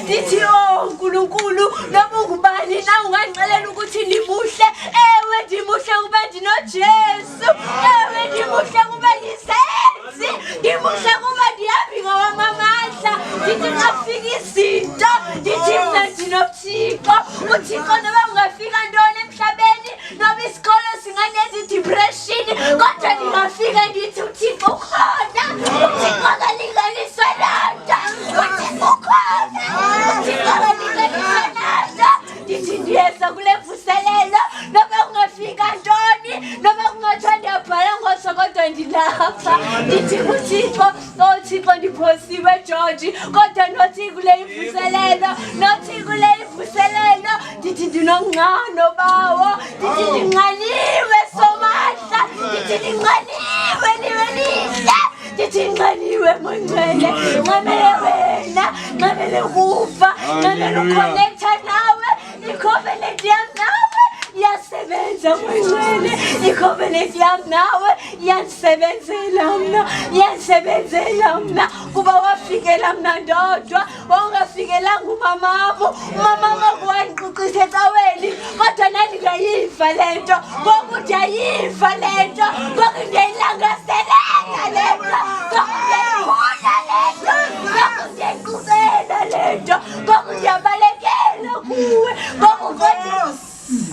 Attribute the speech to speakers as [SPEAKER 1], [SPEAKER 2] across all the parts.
[SPEAKER 1] ndithi oh nkulunkulu noma ungubani na ungangixelela ukuthi ndimuhle ewe ndimuhle kuba ndinojesu ewe ndimuhle kuba yisenzi ndimuhle kuba ndiyabika wamamandla ndithi ngafika izinto ndithi mna ndinothixo uthixo noba ungafika ntoni emhlabeni noba isikolo singanezi-depression kodwa ndingafika ndithi uthixo khona uthixo kalinganiswe nanta uthixo khona uthixo kalinganiswe nanta ndithi ndiyeza kule vuselelo noba ungafika ntoni noba kungathiwa ndiyabhala ngoso kodwa ndilapha ndithi uthixo othixo ndiphosiwe George kodwa nothi kule ivuselelo nothi kule ivuselelo ndithi ndinongqano bawo ndithi ndinqaniwe somahla ndithi ndinqaniwe niwe lihle ndithi nqaniwe mongcwele nqamele wena nqamele kufa nqamele uconnecta nawe i-covenant yam nawe iyasebenza mongcwele i-covenant yam nawe iyanisebenzela mna iyanisebenzela mna kuba wafikela mna ndodwa wawungafikelanga umamamo umamamo kuwandiquqisa ecaweni kodwa nandingayiva le nto ngoku ndiyayiva le nto ngoku ndiyayilangaselela le nto ngoku ndiyayifuna le nto ngoku ndiyayiquqela le nto ngoku ndiyabalekela kuwe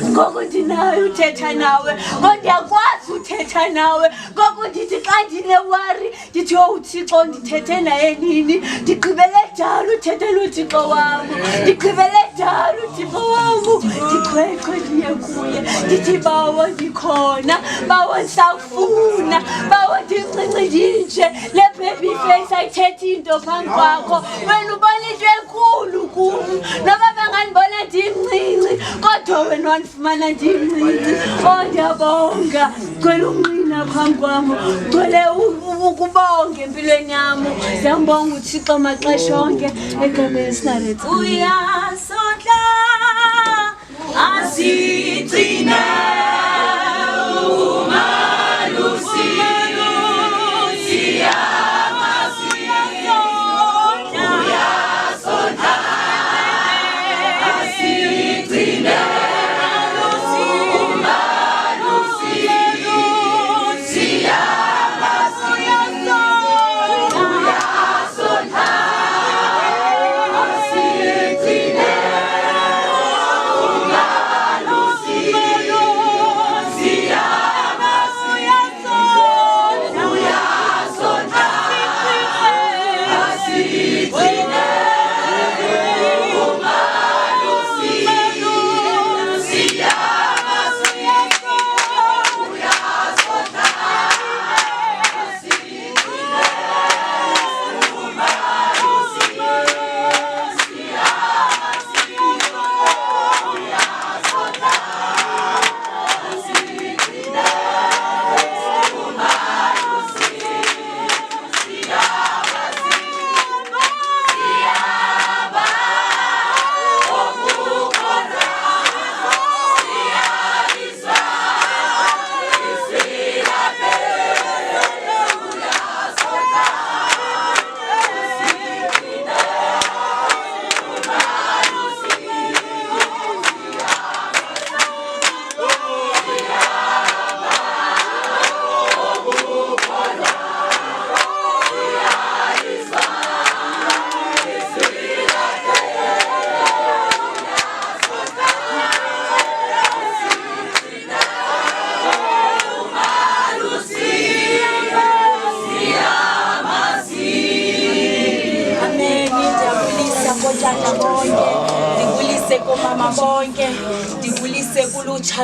[SPEAKER 1] ngoku ndinayo uthetha nawe ngondiyakwazi uthetha nawe ngoku ndithi xa ndinewari ndithi uthixo ndithethe naye nini ndigqibele njalo uthethe nothixo wam ndigqibele njalo uthixo wam ndichweqhe ndiye kuye ndithi bawo ndikhona bawo ndisafuna bawo ndincinci ndinje le baby face ayithetha into phambi kwakho wena ubona into enkulu kum noba bangandibona ndimncinci kodwa wena wandifumana ndimncinci ndiyabonga cwele umnqina phambi kwam cwele ukubonga empilweni yam ndiyambonga uthixo maxesha onke egameni esinaretha uyasondla asigcine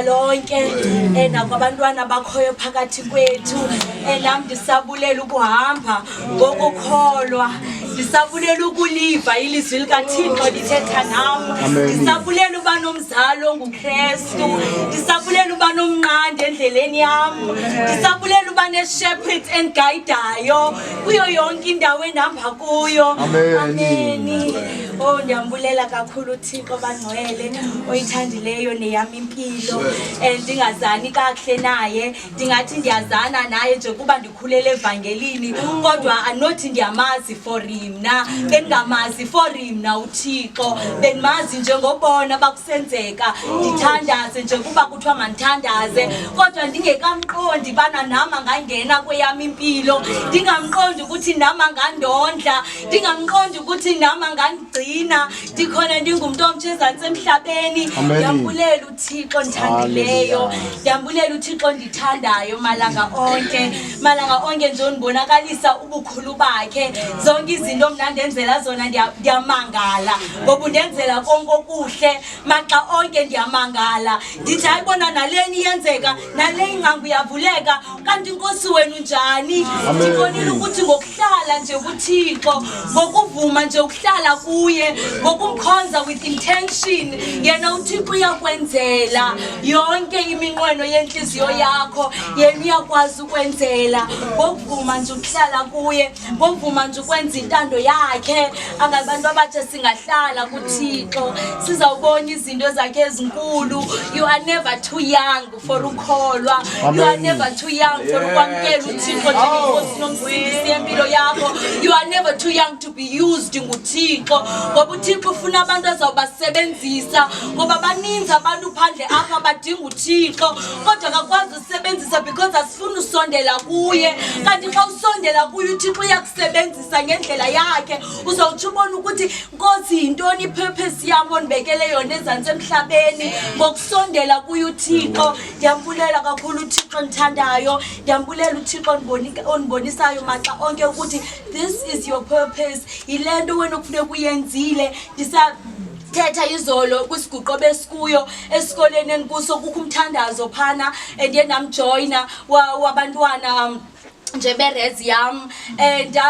[SPEAKER 1] lonke nakwabantwana bakhoyo phakathi kwethu nam ndisabulela ukuhamba ngokukholwa ndisabulela ukuliva ilizwi likaThixo lithetha nam ndisabulela uba nomzalo nguKristu ndisabulela uba nomnqandi endleleni yam ndisabulela uba ne-shepherd endigayidayo kuyo yonke indawo endihamba kuyo ameni ndiyambulela kakhulu uThixo bangcwele oyithandileyo neyami impilo ndingazani kakuhle naye ndingathi ndiyazana naye nje kuba ndikhulele evangelini kodwa anothi ndiyamazi for him na bengamazi for him na uThixo bendimazi nje ngobona bakusenzeka ndithandaze nje kuba kuthiwa mandithandaze kodwa ndingekamqondi bana nama ngangena kweyami impilo ndingamqondi ukuthi nama ngandondla ndingamqondi ukuthi nama ngandigcina ndikhona ndingumntu omtshezantsi emhlabeni ndiyambulela uThixo ndithandileyo ndiyambulela uThixo ndithandayo malanga onke nje undibonakalisa ubukhulu bakhe zonke izinto mna ndenzela zona ndiyamangala ngoba undenzela konke okuhle maxa onke ndiyamangala ndithi ayibona naleni iyenzeka nale ingcango iyavuleka kanti inkosi wenu njani ndibonile ukuthi ngokuhlala nje kuThixo ngokuvuma nje ukuhlala kuye ngokumkhonza with intention yena uThixo uyakwenzela yonke iminqweno yenhliziyo yakho yena uyakwazi ukwenzela ngokuvuma nje ukuhlala kuye ngokuvuma nje ukwenza intando yakhe angabantu abatsha singahlala kuThixo sizawubona izinto zakhe ezinkulu you are never too young for ukholwa you are never too young for ukwamkela uThixo njengenkosi nomsindisi yempilo yakho you are never too young to be used nguThixo ngoba uThixo ufuna abantu azawubasebenzisa ngoba baninzi abantu phandle apha badinga uThixo kodwa akakwazi usebenzisa because asifuna usondela kuye kanti xa usondela kuye uThixo uyakusebenzisa ngendlela yakhe uzawuthi ubone ukuthi Nkosi yintoni ipurpose yami ondibekele yona ezantsi emhlabeni ngokusondela kuye uThixo ndiyambulela kakhulu uThixo ndithandayo ndiyambulela uThixo ondibonisayo maxa onke ukuthi this is your purpose yilento wena okufuneka uyenzile thetha izolo kwisiguqo besikuyo esikoleni enkuso kukho umthandazo phana endiye ndamjoyina wabantwana nje berezi yam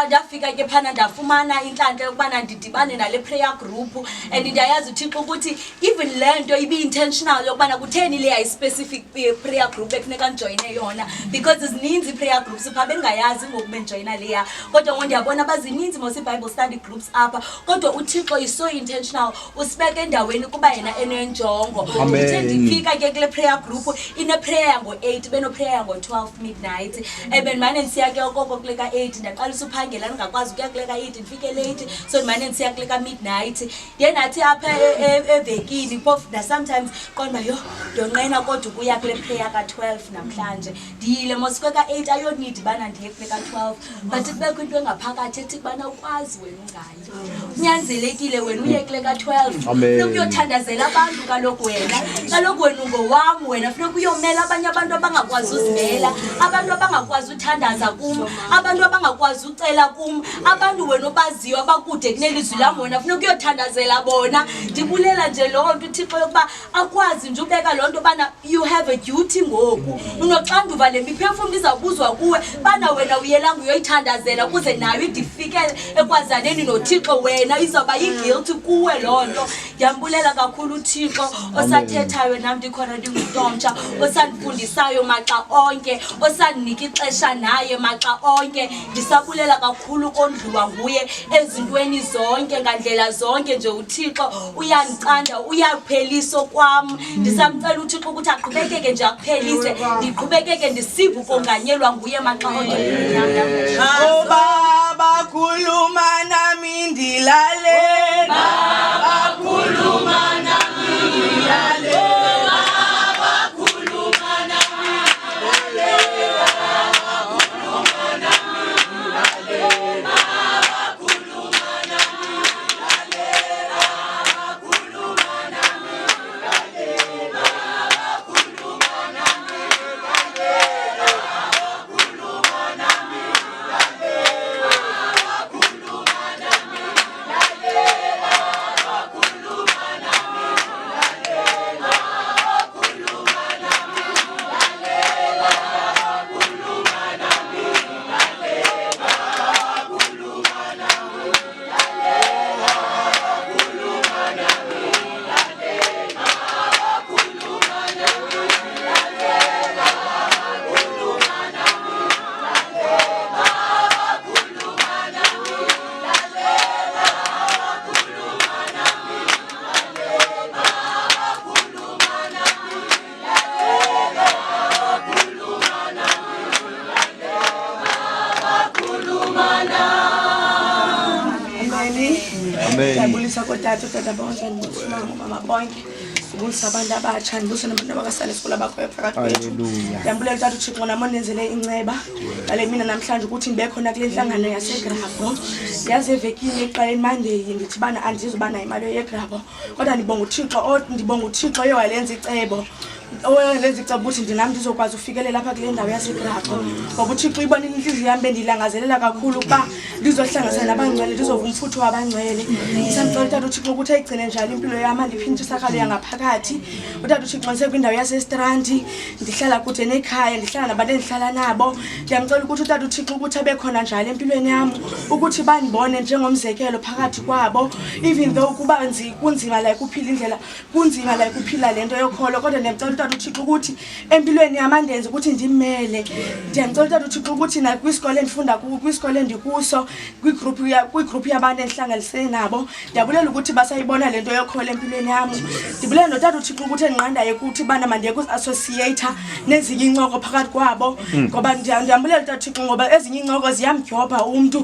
[SPEAKER 1] ndafika ke phana ndafumana inhlanhla yokubana ndidibane nale prayer group and ndiyayazi uThixo ukuthi even lento ibe intentional yokubana kutheni le ay specific prayer group ekufuneka njoyine yona because izininzi prayer groups pha bengayazi ngokube njoyina leya kodwa ngoku ndiyabona bazininzi mos Bible study groups apha kodwa uThixo is so intentional usibeke endaweni kuba yena enenjongo uthe ndifika ke kule prayer group ine prayer ngo8 beno prayer ngo12 midnight ebemane siya ke okoko kuleka 8 ndaqalisa uphangela ngakwazi ukuya kuleka 8 ndifike late so ndimane siya kuleka midnight nathi apha evekini phofu na sometimes kodwa yo ndonqena kodwa ukuya kule prayer ka12 namhlanje ndiyile mosikweka 8 ayonidi bana ndiye kuleka 12 but kubekho into engaphakathi ethi kubana ukwazi wena ungayi kunyanzelekile wena uye kuleka 12 ukuyothandazela abantu kaloku wena ungowami wena funeka uyomela abanye abantu abangakwazi uzimela abantu abangakwazi uthandaza abantu abangakwazi ucela kum abantu wena obaziyo abakude kunelizwi lam wena funeka uyothandazela bona ndibulela nje lo nto uThixo yokuba akwazi nje ubeka lo nto bana you have a duty ngoku unoxanduva le miphefumlo izawubuzwa kuwe bana wena uyelanga uyoyithandazela kuze nayo idifike ekwazaneni noThixo wena izawuba yi-guilt kuwe loo nto ndiyambulela kakhulu uThixo osathethayo nam ndikhona ndingumntomtsha osandifundisayo maxa onke osandinika ixesha naye maxa onke ndisabulela kakhulu kondliwa nguye ezintweni zonke ngandlela zonke nje uThixo uyanicanda uyaphelisa kwam ndisamcela uThixo ukuthi aqhubekeke nje akuphelise ndiqhubekeke ndisive ukonganyelwa nguye maxa onke
[SPEAKER 2] Baba khuluma nami ndilale Baba khuluma nami ndilale Ndibulisa kodade utata bonke, ndibulisa mama bonke, ndibulisa abantu abatsha, ndibulisa nabantu abakasale school abakhoyo phakathi kwethu. Ndiyambulela utata uThixo namo nenzele inceba ngale mina namhlanje ukuthi ndibe khona kule nhlangano yaseGrabo. Yazi evekini eqaleni Monday ndithi bana andizuba nayo imali yeGrabo, kodwa ndibonga uThixo oye walenza icebo. Owenza icebo ukuthi ndinami ndizokwazi ufikelela lapha kule ndawo yaseGrabo. Ngoba uThixo ibonile inhliziyo yami bendilangazelela kakhulu ukuba ndizohlangana nabangcwele, ndizova umfutho wabangcwele. Ndisamcela utata uThixo ukuthi ayigcine njalo impilo yami, andiphinde isakhalo yangaphakathi. Utata uThixo ngisekwindawo yaseStrand, ndihlala kude nekhaya, ndihlala nabantu endihlala nabo. Ndiyamcela ukuthi utata uThixo ukuthi abe khona njalo empilweni yami, ukuthi bandibone njengomzekelo phakathi kwabo, even though kuba kunzima la ukuphila indlela, kunzima la ukuphila lento yokholo, kodwa ndiyamcela utata uThixo ukuthi empilweni yami andenze ukuthi ndimele. Ndiyamcela utata uThixo ukuthi na kwisikole endifunda kwisikole endikuso, kwigroup yabantu endihlanganisene nabo, ndiyabulela ukuthi basayibona lento yokholo empilweni yami. Ndibulela notata uThixo ukuthi enqandayo ukuthi bana mandiye ku-associate nezinye incoko phakathi kwabo, ngoba ndiyambulela utata uThixo ngoba ezinye incoko ziyamdyobha umntu.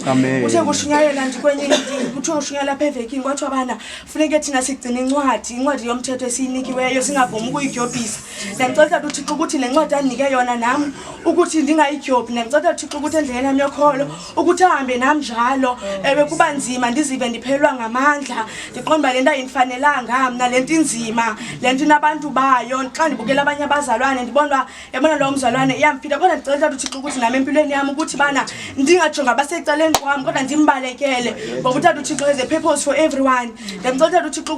[SPEAKER 2] Uthe kushunyayela ndikwenye kuthiwa ushunyayela lapha evekini kwathiwa bana funeke thina sigcine incwadi yomthetho esiyinikiweyo singavumi ukuyidyobhisa. Ndiyamcela utata uThixo ukuthi le ncwadi andinike yona nam ukuthi ndingayidyobhi. Ndiyamcela utata uThixo ukuthi endleleni yami yokholo ukuthi ahambe nam njalo. Ewe kuba nzima ndizive ndiphelelwa ngamandla, ndiqonda le nto ayindifanelanga mna, le nto inzima, le nto inabantu bayo. Xa ndibukela abanye abazalwane ndibona yabona lo mzalwane iyamphila, kodwa ndicela utata uThixo ukuthi nami empilweni yami ukuthi bana ndingajonga abasecaleni kwam kodwa ndimbalekele, ngoba utata uThixo has a purpose for everyone. Ndiyamcela utata uThixo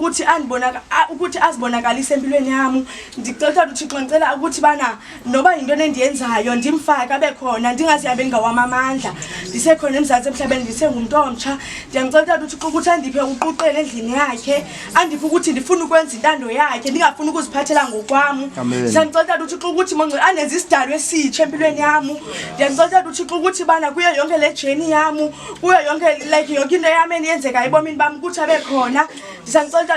[SPEAKER 2] ukuthi azibonakalise empilweni yami. Ndicela utata uThixo ngicela ukuthi bana noba yinto endiyenzayo ndimfake abe khona, ndingazihambe ngawama amandla, ndisekhona eMzantsi emhlabeni, ndisengumuntu omtsha. Ndiyamcela utata uThixo ukuthi andiphe uquqele endlini yakhe, andiphe ukuthi ndifuna ukwenza intando yakhe, ndingafuni ukuziphathela ngokwam. Ndiyamcela utata uThixo ukuthi mongcwele andenze isidalwa esitsha empilweni yami. Ndiyamcela utata uThixo ukuthi bana kuyo yonke le journey yami, kuyo yonke like yonke into yami endiyenzeka ebomini bami ukuthi abe khona.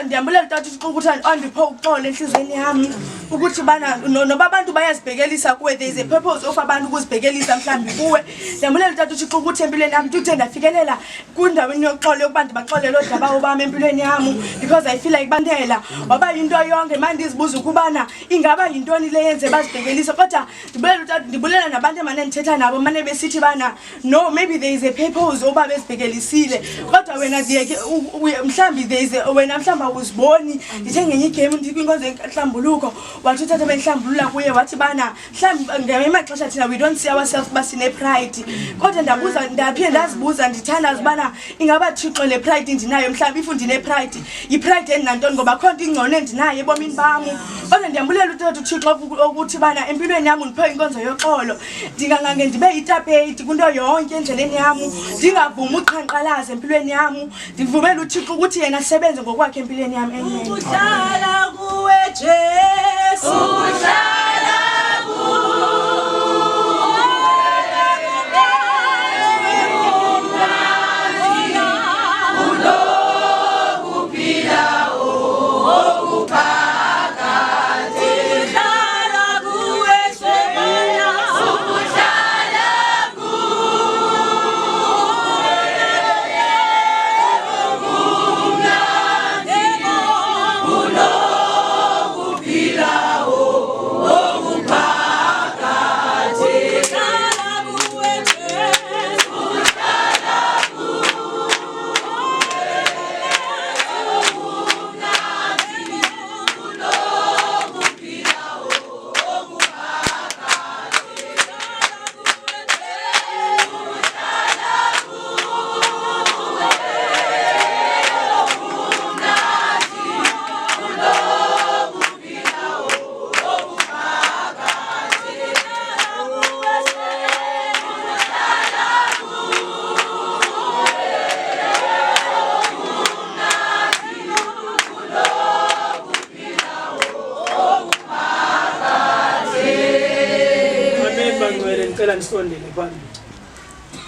[SPEAKER 2] Ndiyambulela utata uThixo ukuthi andiphe uxolo enhliziyweni yami, ukuthi bana noba abantu bayazibhekelisa kuwe, there is a purpose of abantu ukuzibhekelisa mhlawumbi kuwe. Ndiyambulela utata uThixo ukuthi empilweni yami ndithe ndafikelela kwindaweni yoxolo yokuba ndibaxolele oodaba bam empilweni yami, because I feel like bandela waba yinto yonke manje ndizibuza ukubana ingaba yintoni le yenze bazibhekelisa. Kodwa ndibulela nabantu emane ndithetha nabo mane besithi bana no, maybe there is a purpose oba bezibhekelisile, kodwa wena mhlawumbi there is wena mhlawumbi awuziboni. Ndithe ngenye igame ndikwinkonzo yenhlambuluko wathi uthatha benhlambulula kuye wathi bana mhlawumbi ngamanye amaxesha thina we don't see ourselves basine pride, kodwa ndaphinda ndazibuza ndithandaza ubana ingaba Thixo le pride ndinayo mhlawumbi if ndine pride yi-pride endinantoni, ngoba khona into ingcono endinayo ebomini bami. Kodwa ndiyambulela utata uThixo ukuthi bana empilweni yami ndiphiwe inkonzo yoxolo, ndingangange ndibe yitapeti kwinto yonke endleleni yami, ndingavumi uqhankqalaza empilweni yami. Ndivumela uThixo ukuthi yena asebenze ngokwakhe empilweni yami. Amen.
[SPEAKER 1] Uhlala kuwe Jesu, uhlala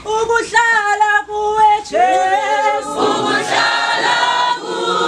[SPEAKER 1] ukuhlala kuwe Jesu, ukuhlala kuwe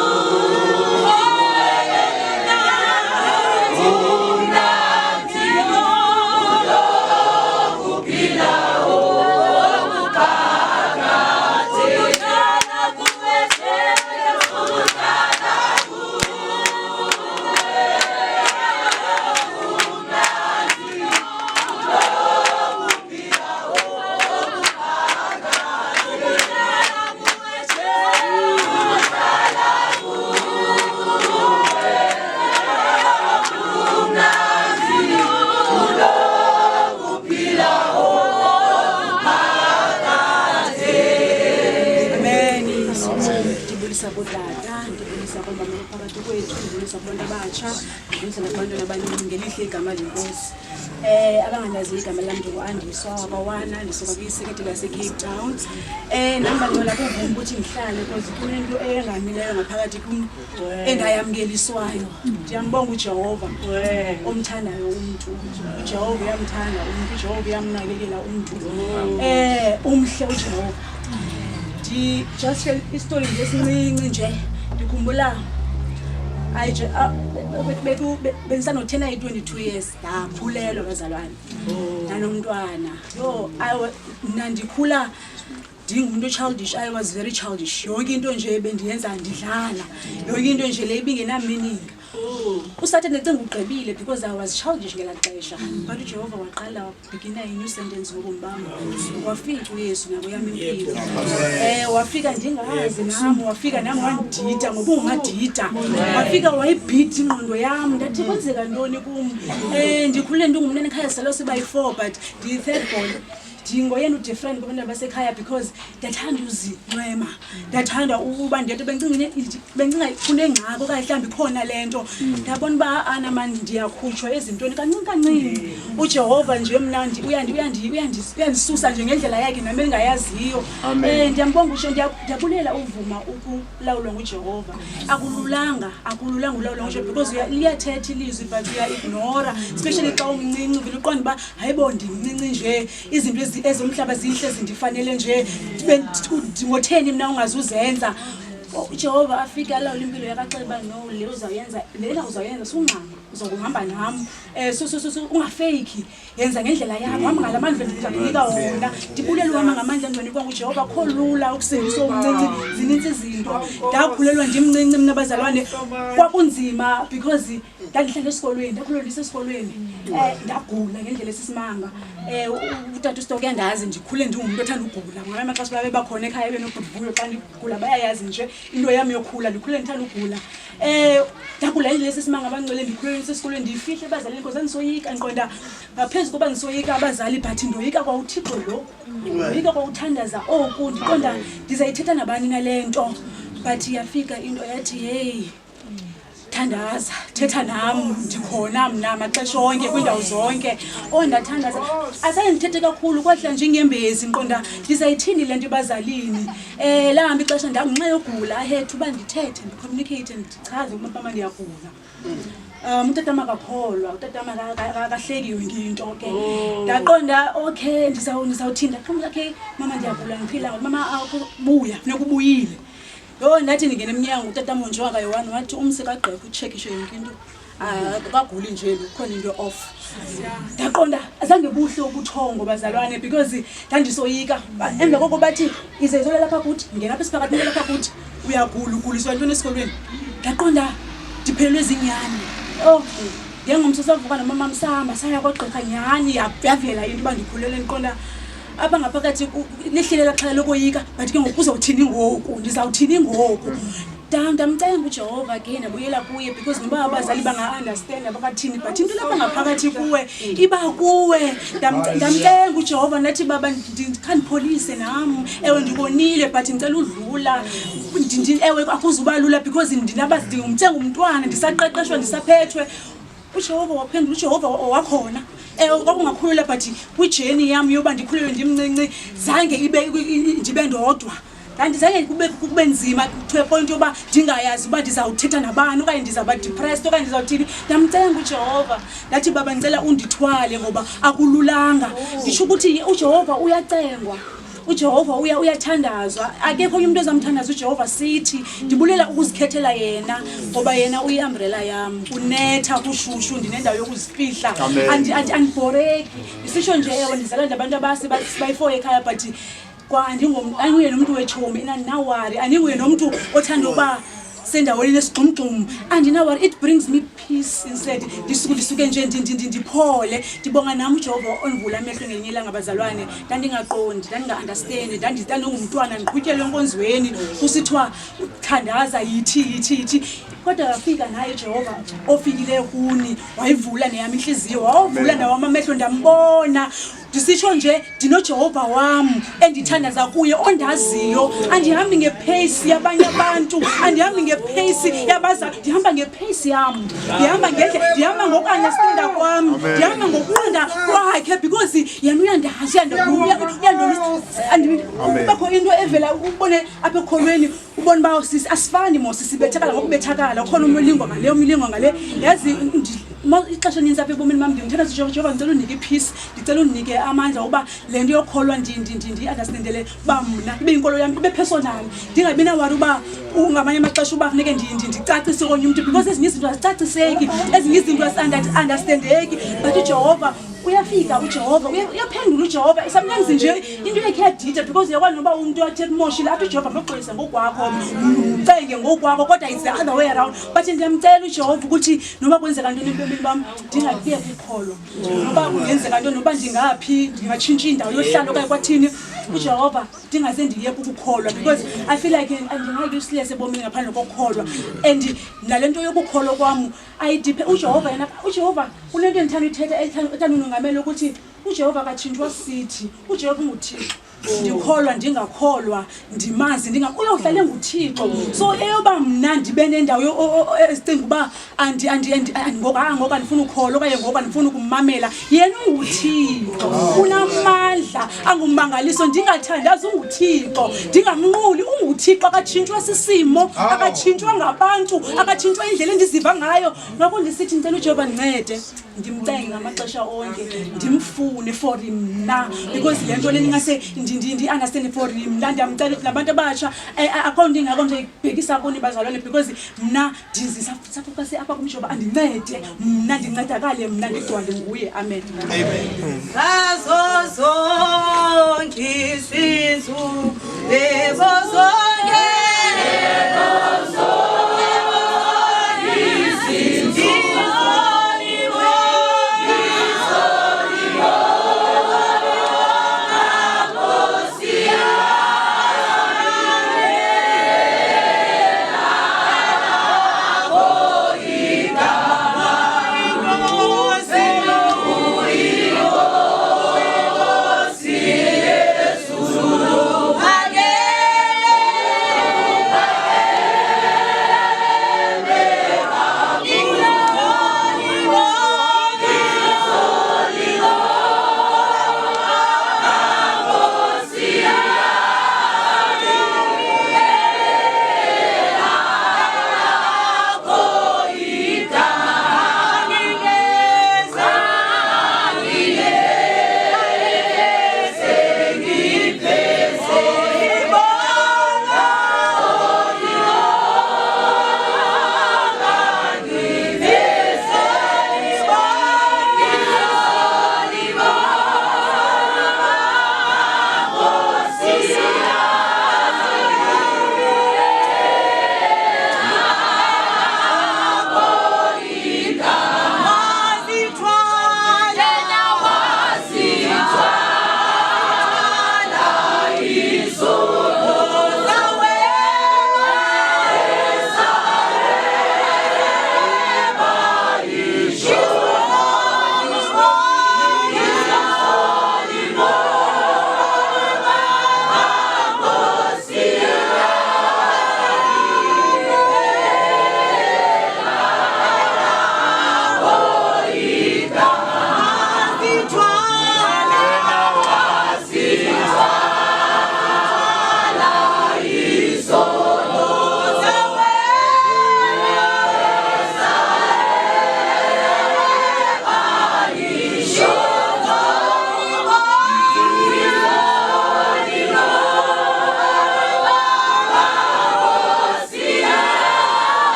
[SPEAKER 2] ndibulisa kwamama phakathi kwethu, ndibulisa kubantu abatsha, ndibulisa nakubantwana abaninzi ngelihle igama lenkosi. Abangandazi igama lam ndingu-Andiswa Wabawana, ndisuka kwiseketela yaseCape Town. Nam bandinola kuvuma ukuthi ndihlale because kunento engamileyo ngaphakathi kum engayamkeliswayo. Ndiyambonga uJehova omthandayo umntu. uJehova uyamthanda umntu, uJehova uyamnakekela umntu. Umhle uJehova. Just istory lesincinci nje ndikhumbula bengisanothena 22 years ndakhulelwa bazalwane nanomntwana. Nandikhula ndingumuntu childish. I was very childish. Yonke into nje bendiyenza ndidlala, yonke into nje le ibingena meaning. Usathane ecinga ugqibile because I was childish ngela xesha, but uJehova waqala begina a new sentence ngobomi bami. Wafika uYesu nabo yami impilo. Wafika ndingazi nami, wafika nami wandida ngoba ungadida. Wafika wayibhida ingqondo yami, ndathi kwenzeka ntoni kum. Ndikhule ndingumntana ekhaya salo siba yi4 but ndi third born. Ndingoyena udifferent kubantu basekhaya because ndathanda uzinqema, ndathanda ukuba ndethu bencinga kunengxaki okanye mhlawumbi khona lento. Ndabona uba anamani ndiyakhutshwa ezintweni kancinci kancinci. uJehova nje mnandi uyandisusa nje ngendlela yakhe nami engayaziyo. Ndiyambonga usho, ndiyabulela uvuma ukulawulwa nguJehova. Akululanga ulawulwa nguJehova because liyathetha ilizwi but uya-ignora, especially xa umncinci uvele uqonda uba hayibo ndimncinci nje, izinto ezomhlaba zihle zindifanele nje, ngotheni mina ungazuzenza. uJehova afike alawula impilo yakaXeba, no le uzawuyenza, lena uzawuyenza sungqanga, uzokuhamba nami. Ungafake, yenza ngendlela yakho, hamba ngalamandla ndizakunika wona. Ndibulela uhamba ngamandla endinikwa nguJehova, akho lula ukusindisa umncinci, zininzi izinto. Ndakhulelwa ndimncinci mina bazalwane, kwakunzima because ndandihlala esikolweni, ndakhulelwa ndisesikolweni. Ndagula ngendlela esisimanga. Utata uStoke uyandazi ndikhule ndingumuntu othanda ugula. Ngamanye amaxesha babe bakhona ekhaya benobhuvuyo xa ndigula bayayazi nje into yami yokhula, ndikhule ndithanda ugula. Ndagula ngendlela esisimanga abangcwele, ndikhulelwe ndisesikolweni ndifihle abazali inkosi andisoyika ndiqonda ngaphezu koba ndisoyika abazali but ndoyika kwa uThixo lo, ndoyika kwa uthandaza oku, ndiqonda ndizayithetha nabani nale nto. But yafika into yathi hey thandaza, thetha nami, ndikhona mna maxesha onke kwindawo zonke. Ndathandaza, asaye ndithethe kakhulu kwahla njengembezi ndiqonda ndizayithini le nto ebazalini. Lahamba ixesha ndangenxa yogula ahethu uba ndithethe ndicommunicate ndichaze ukuba mama ndiyagula. Utatama akakholwa, utatama akahleki yonke into ke. Ndaqonda okay ndizawuthinda qhamuka okay mama ndiyagula ngiphila ngoba mama akubuya funeka ubuyile. Ndathi ndingena emnyango utatama nje wakayi-1 wathi umse kaGqekho uchekishe yonke into. Akaguli nje kukhona into off. Ndaqonda azange buhle ubuthongo bazalwane because ndandisoyika. Emva koko bathi izezola lapha kuthi, ngena apha siphakathi lapha kuthi uyagula uguliswa into esikolweni. Ndaqonda ndiphelelwe zinyani. Ngengomsasavuka nomama msamba saya kwaGqekho nyani yavela into uba ndikhulele ndiqonda apha ngaphakathi lihlelela xhala lokoyika but ke ngoku uzawuthini ngoku, ndizawuthini ngoku. Ndamcenga uJehova again abuyela kuye because ngoba abazali banga-understand abakathini but into lapha ngaphakathi kuwe iba kuwe. Ndamcenga uJehova ndathi baba ndikhandipholise nami, ewe ndibonile but ngicela udlula. Ewe akuzuba lula because ndingumcenga umntwana ndisaqeqeshwa ndisaphethwe. uJehova waphendula, uJehova wakhona. Kwakungakhulula but kwijeni yami yoba ndikhulelwe ndimncinci zange ndibe ndodwa. Ndizange kube nzima to a point yoba ndingayazi uba ndizawuthetha nabani okanye ndizawuba depressed okanye ndizawuthini. Ndamcenga uJehova ndathi baba ndicela undithwale ngoba akululanga. Ndisho ukuthi uJehova uyacengwa, uJehova uyathandazwa. Akekho umuntu ozamthandaza uJehova sithi. Ndibulela ukuzikhethela yena ngoba yena uyi-umbrella yami, kunetha kushushu ndinendawo yokuzifihla, andibhoreki. Ndisitsho nje ewe ndizala ndabantu bayi-4 ekhaya but andinguye nomuntu wetshomi, andinawari, andinguye nomuntu othanda uba sendaweni nesigxumgxum, andinawari. It brings me peace instead. Ndisuke nje ndiphole. Ndibonga nami uJehova onivula amehlo ngelinye ilanga bazalwane. Ndandingaqondi, ndandinga-understand, ndandingumntwana ndiqhutyelwe enkonzweni kusithiwa thandaza yithi. Kodwa wafika naye uJehova ofikileyo kuni, wayivula neyami inhliziyo, wawuvula nawami amehlo ndambona
[SPEAKER 3] ndisitsho nje ndinoJehova wam endithandaza kuye ondaziyo andihambi ngepace yabanye abantu andihambi ngepace yabaza ndihamba ngepace yam ndihamba ngokunderstanda kwam ndihamba ngokuqonda kwakhe because yena uyandazi bakho into evela ubone apha ekholweni ubone uba sisi asifani mos sibethakala ngokubethakala ukhona umlingo ngale yazi ixesha eninzi apha ebomini bam ndimthanda Jehova ndicela unike ipeace ndicela unike amandla uba le nto yokholwa ndi-understandele uba mna ibe yinkolo yam ibe personal ndingabi nawari uba ngamanye amaxesha uba funeke ndicacise konye umntu because ezinye izinto azicaciseki ezinye izinto azi-understandeki but uJehova uyafika uJehova uyaphendula uJehova sometimes nje into yakhe yadida because uyakwazi noba umuntu athethe umoshile athi uJehova ngoxolisa ngokwakho mcenge ngokwakho kodwa it's the other way around but ndiyamcela uJehova ukuthi noba kwenzeka ntoni empilweni bam ndingakuyeki ukholo noba kungenzeka ntoni noba ndingaphi ndingatshintsha indawo yohlala okanye kwathini uJehova ndingaze ndiyeke ukukholwa because I feel like andingayuseless ebomini ngaphandle kokukholwa and nale nto yokukholwa kwam ayidiphe uJehova unento endithanda uyithetha ethanda unongamela ukuthi uJehova akatshintshwa sithi uJehova unguThixo ndikholwa ndingakholwa ndimazi uyohlala nguThixo so eyoba mna ndibe nendawo ezicinga uba ngoku andifuna ukholwa okanye ngoku andifuna ukumamela yena unguThixo unamandla angummangaliso ndingathandazi unguThixo ndingamnquli unguThixo akatshintshwa sisimo akatshintshwa ngabantu akatshintshwa indlela endiziva ngayo ngakho ndisithi ndicela uJehova ndincede ndimcenge ngamaxesha onke ndimfune for mna because le nto lengase ndi-understand for mna ndiyamcela nabantu abatsha akho nto ingako nje ibhekisa kuni bazalwane because mna ndizisafokase apha kumJehova andincede mna ndincedakale mna ndigcwale nguye amen
[SPEAKER 1] ngazo zonke isizwe lezo zonke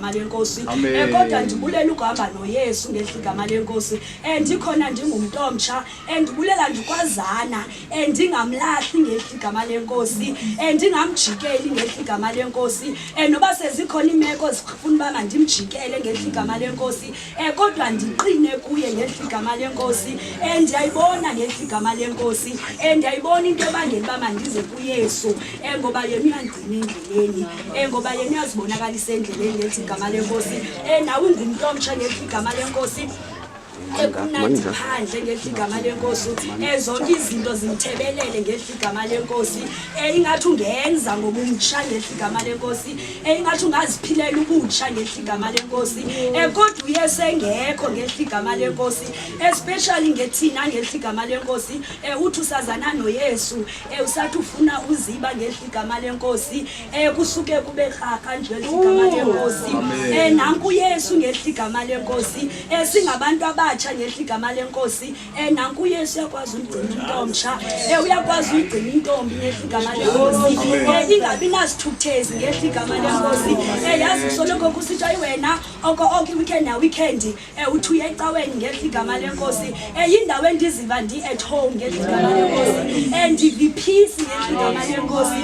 [SPEAKER 1] igama lenkosi kodwa ndibulela ukuhamba noYesu ngehla igama lenkosi ndikhona ndingumuntu omtsha ndibulela ndikwazana ndingamlahli ngehla igama lenkosi ndingamjikeli ngehla igama lenkosi noba sezikhona imeko zifuna uba mandimjikele ngehla igama lenkosi kodwa ndiqine kuye ngehla igama lenkosi ndiyayibona ngehla igama lenkosi ndiyayibona into ebangela uba mandize kuYesu ngoba yena uyangcina endleleni ngoba yena uyazibonakalisa endleleni ngehla igama lenkosi nawe ungumuntu omtsha ngehla igama lenkosi ekumnandi phandle ngehla igama lenkosi zonke izinto zimthebelele ngehla igama lenkosi ingathi ungenza ngobumtsha ngehla igama lenkosi ingathi ungaziphilela ubutsha ngehla igama lenkosi kodwa uYesu engekho ngehla igama lenkosi especially ngethina ngehla igama lenkosi uthi usazana noYesu usathi ufuna uziba ngehla igama lenkosi kusuke kube khaka nje ngehla igama lenkosi nanku uYesu ngehla igama lenkosi singabantu abatsha ngehla igama lenkosi nanku uYesu uyakwazi ukugcina into omtsha uyakwazi ukugcina intombi ngehla igama lenkosi ingabi nasithukuthezi ngehla igama lenkosi yazi soloko kusitsha wena oko weekend na weekend uthi uya ecaweni ngehla igama lenkosi yindawo endiziva ndi-at home ngehla igama lenkosi ndivi peace ngehla igama lenkosi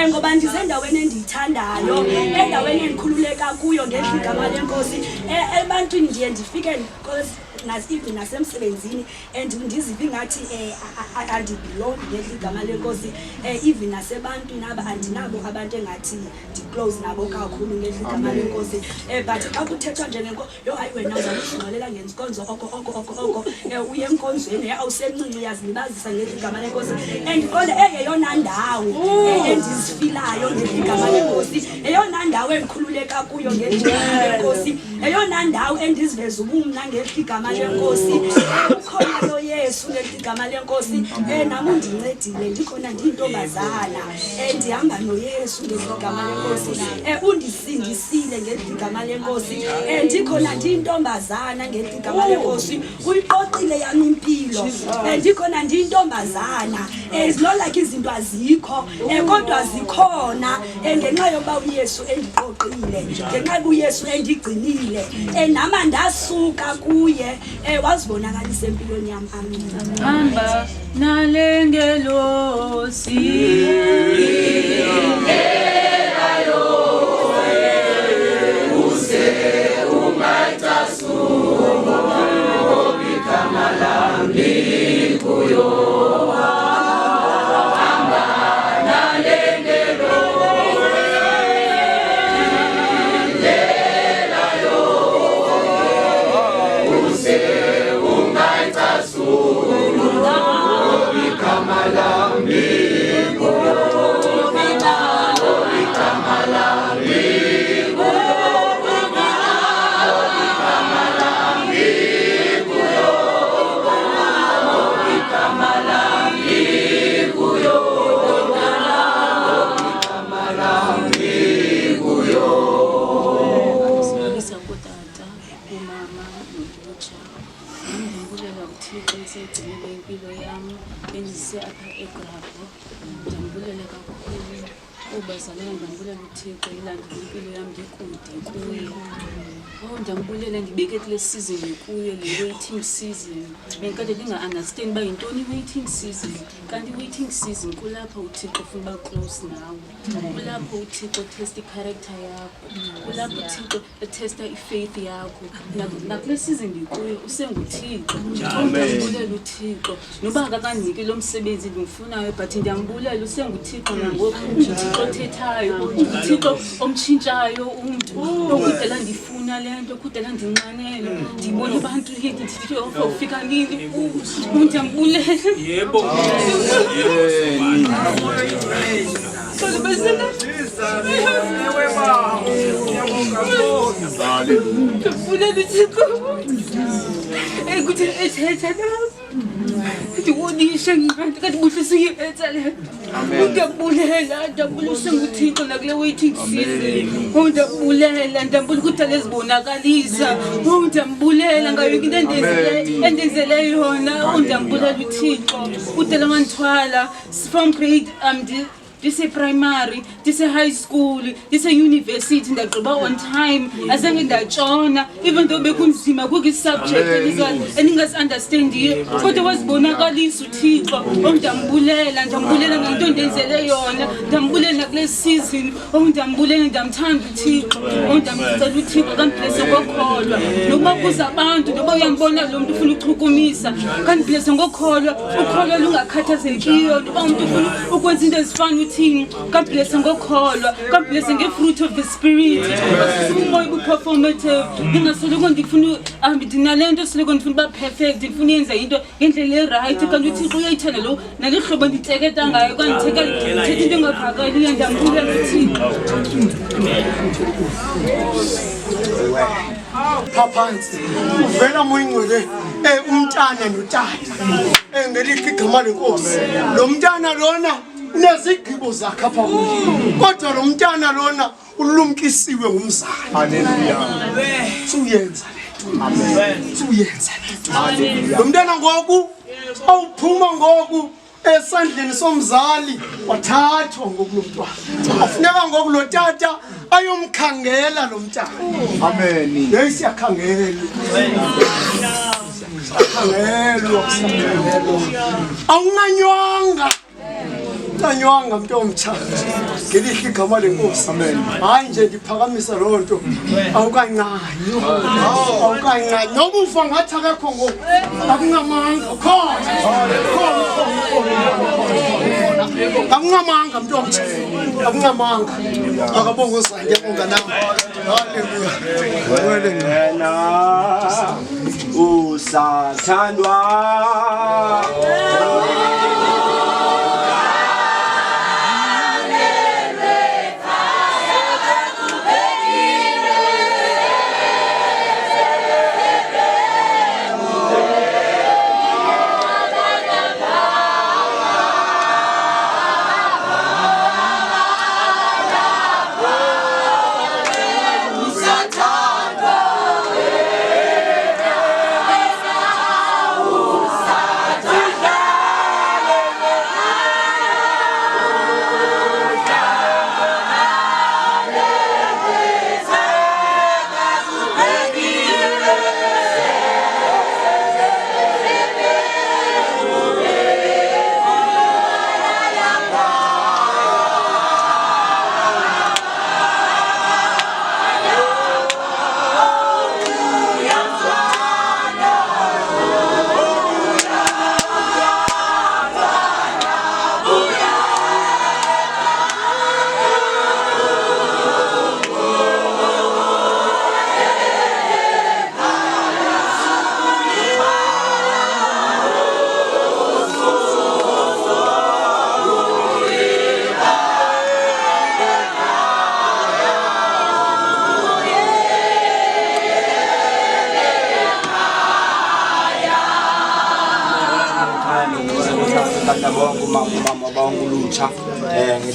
[SPEAKER 1] ngoba ndizendaweni endiyithandayo endaweni endikhululeka kuyo ngehla igama lenkosi ebantwini ndiye ndifike even nasemsebenzini ndiziva ingathi andibelong ngehla igama lenkosi even nasebantwini andinabo abantu engathi ndiclose nabo kakhulu ngehla igama lenkosi but xa kuthethwa njengenko yo hayi wena uzaluzingxolela ngenkonzo oko uye enkonzweni awusencinci uyazilibazisa ngehla igama lenkosi kodwa eyeyona ndawo endizifilayo ngehla igama lenkosi eyona ndawo endikhululeka kuyo ngehla igama lenkosi eyona ndawo endiziveza ubumna ngehla igama lenkosi ukhona noYesu ngehla igama lenkosi nami undincedile ndikhona ndiyintombazana ndihamba noYesu ngehla igama lenkosi undisindisile ngehla igama lenkosi ndikhona ndiyintombazana ngehla igama lenkosi uyiqoqile yami impilo ndikhona ndiyintombazana zilola ke izinto azikho kodwa zikhona ngenxa yoba uYesu endiqoqile ngenxa uYesu endigcinile nama ndasuka kuye wazibonakalisa empilweni yami amen
[SPEAKER 3] hamba nale ngelosi
[SPEAKER 4] ndambulela ndibeke kule season kuyo le waiting season benkade ndinga-understand uba yintoni i-waiting season kanti i-waiting season kulapho uThixo ufuna uba close nawe kulapho uThixo testa i-character yakho kulapho uThixo etesta i-faith yakho nakule season ndikuyo usenguThixo ndiyambulela uThixo noba akakaniki lo msebenzi ndimfunayo but ndiyambulela usenguThixo nangoku uThixo othethayo uThixo omtshintshayo umntu okudala ndifuna le nto kudala ndinqanele ndibona abantu ndithi ufika nini ndiyambulela yebo ndiwonishe nqanti kanti buhle siyetha le ndiyabulela ndiyabulisa nguThixo nakule waiting season ndiyabulela ndiyambula kudala ezibonakalisa ndiyambulela ngayo into endenzele yona ndiyambulela uThixo kudala ngandithwala from grade ndise-primary, ndise-high school, ndise-university, ndagqiba on time, azange ndatshona, even though bekunzima kukho i-subject endingazi-understandiyo, kodwa wazibonakalisa uThixo. Ndambulela ngento ndenzele yona, ndambulela nakule season, ndambulela ndamthanda uThixo, ndamcela uThixo kandiblese ngokholwa. Nokuba kuza abantu, noba uyambona lo muntu ufuna uchukumisa, kandiblese ngokholwa, ukholwa lungakhathazekiyo, noba umuntu ufuna ukwenza into ezifana uthini, kandiblese ngokholwa, kandiblese nge-fruit of the spirit, umoya ubu-performative, ndingasoloko ndifuna ndinale nto soloko ndifuna uba perfect, ndifuna yenza into ngendlela erayithi, kanti uThixo uyayithanda lo nale hlobo nditeketa ngayo, kandithetha into engavakaliyo, ndambulela uThixo.
[SPEAKER 5] Phansi uvela moyingcwele umntana notata ngelithi igama lenkosi. Lo mntana lona unezigqibo zakhe apha kuye, kodwa lo mntana lona ulumkisiwe ngumzali. Haleluya. Suyenza lento. Amen. Suyenza lento. Haleluya. Lo mntana ngoku awuphuma ngoku esandleni somzali wathathwa ngoku lo mntwana. Afuneka ngoku lo tata ayomkhangela lo mntana. Amen. Yesiyakhangela. Awunganywanga. Tanywanga mntu omtsha. Ngelihle igama lenkosi. Amen. Hayi nje ndiphakamisa lo nto. Awukancanyi. Awukancanyi. Noba ufa ngathi akekho ngoku. Akungamanga. Khona. Akungamanga mntu omtsha. Akungamanga. Akabonga uzange unganami. Haleluya.
[SPEAKER 6] Wena usathandwa.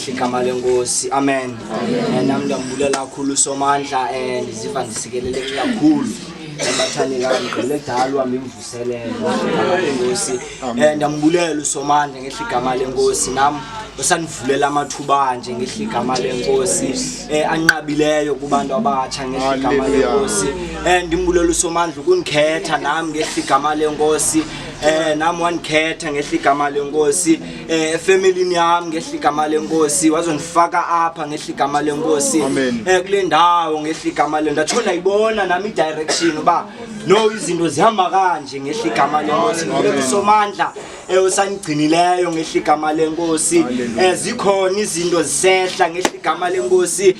[SPEAKER 6] Ngegama lenkosi. Amen. Nami ndambulela kakhulu uSomandla, ndiziva ndisikeleleke kakhulu. Bathani la ngicela dalo wami imvuselele ngegama lenkosi. Ndambulela uSomandla ngegama lenkosi, nami usanivulela amathuba nje ngegama lenkosi anqabileyo kubantu abatsha ngegama lenkosi. Ndimbulela uSomandla ukunikhetha nami ngegama lenkosi. Nami wanikhetha ngegama lenkosi, efamilini yami ngegama lenkosi, wazonifaka apha ngegama lenkosi kule ndawo ngegama lenkosi. Ndathona ibona nami direction uba no izinto zihamba kanje ngegama lenkosi. uSomandla usanigcinileyo ngegama lenkosi, zikhona izinto zisehla ngegama lenkosi.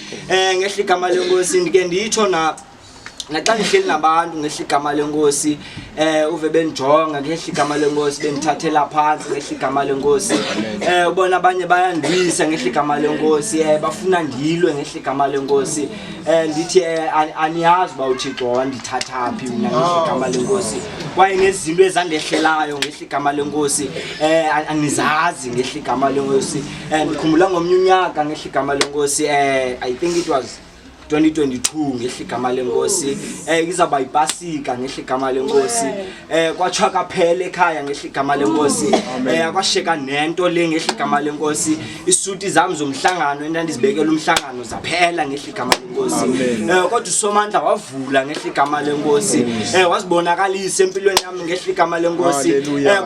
[SPEAKER 6] Ngegama lenkosi ndike nditsho naxa ndihleli nabantu ngegama lenkosi, uve bendijonga ngegama lenkosi, bendithathela phansi ngegama lenkosi. Ubona abanye bayandwisa ngegama lenkosi, bafuna ndilwe ngegama lenkosi. Ndithi aniyazi uba uThixo wandithatha phi mina ngegama lenkosi, kwaye nezinto ezandehlelayo ngegama lenkosi anizazi ngegama lenkosi. Ndikhumbula ngomnye unyaka ngegama lenkosi, I think it was 2022 ngehligama lenkosi izaba ipasika ngehligama lenkosi kwathwa kaphele ekhaya ngehligama lenkosi akwasheka nento le ngehligama lenkosi isuti zami zomhlangano endandizibekela umhlangano zaphela ngehligama lenkosi kodwa uSomandla wavula ngehligama lenkosi wazibonakalisa empilweni yami ngehligama lenkosi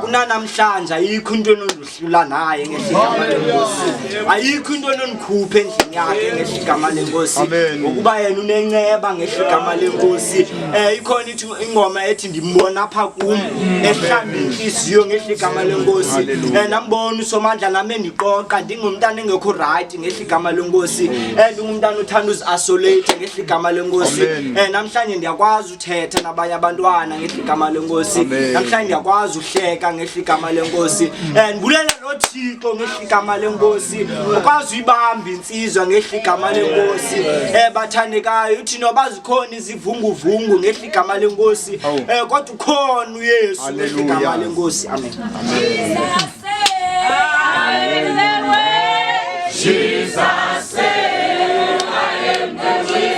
[SPEAKER 6] kunanamhlanje ayikho into enodlula naye ngehligama lenkosi ayikho into enonikhupha endlini yakhe ngehligama lenkosi ngokuba yena unenceba ngehligama lenkosi ikhona ingoma ethi ndimbona apha kum ehlamba inhliziyo ngehligama lenkosi nambona uSomandla nami endiqoqa ndingumntana engekho right ngehligama lenkosi ndingumntana uthanda uziisolate ngehligama lenkosi namhlanje ndiyakwazi uthetha nabanye abantwana ngehligama lenkosi namhlanje ndiyakwazi uhleka ngehligama lenkosi ndibulela lo Thixo ngehligama lenkosi ukwazi uyibamba insizwa ngehligama lenkosi bathandekayo uthi noba zikhona izivunguvungu ngehligama lenkosi kodwa ukhona uYesu ngehligama lenkosi amen
[SPEAKER 7] Jesus said, I am the way.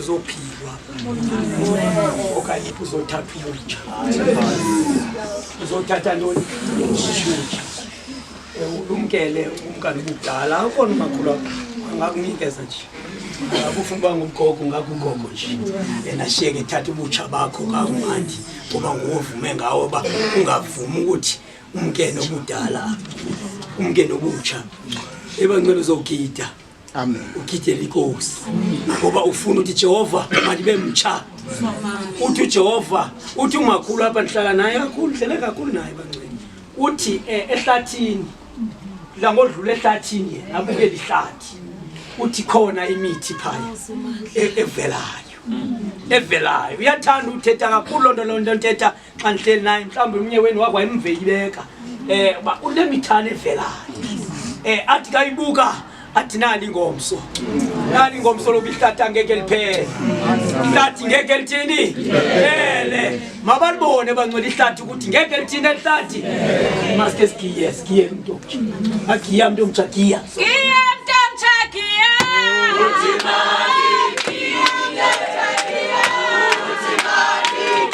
[SPEAKER 5] uzophilwa okanye uzothathwa iwitsha uzothatha lona ulumkele umkani ubudala akona umakhulu angakunikeza nje akufuna uba ngumgogo ngakugogo nje yena shiyeke ethatha ubutsha bakho ngakumandi ngoba nguvume ngawo ba ungavumi ukuthi umkene obudala umkene obutsha ebancela uzogida amen ugidele inkosi ngoba ufuna ukuthi Jehova malibe mtsha uthi uJehova uthi umakhulu apha ndihlala naye kakhulu hlele kakhulu naye bancela uthi ehlathini la ngodlula ehlathini abuke lihlathi uthi khona imithi phaya evelayo uyathanda uthetha kakhulu lonto nthetha xa nihleli naye mhlawumbe umnye wenu wakwa imveyibeka ba unemithana evelayo athi kayibuka athi nali ingomso lobihlata ngeke liphele ihlathi ngeke lithini phele mabalibone bangcwele ihlathi ukuthi ngeke lithini elihlathi maske sigiye mntu agiya mntu omthagiya uthi mali giya mntu omthagiya uthi mali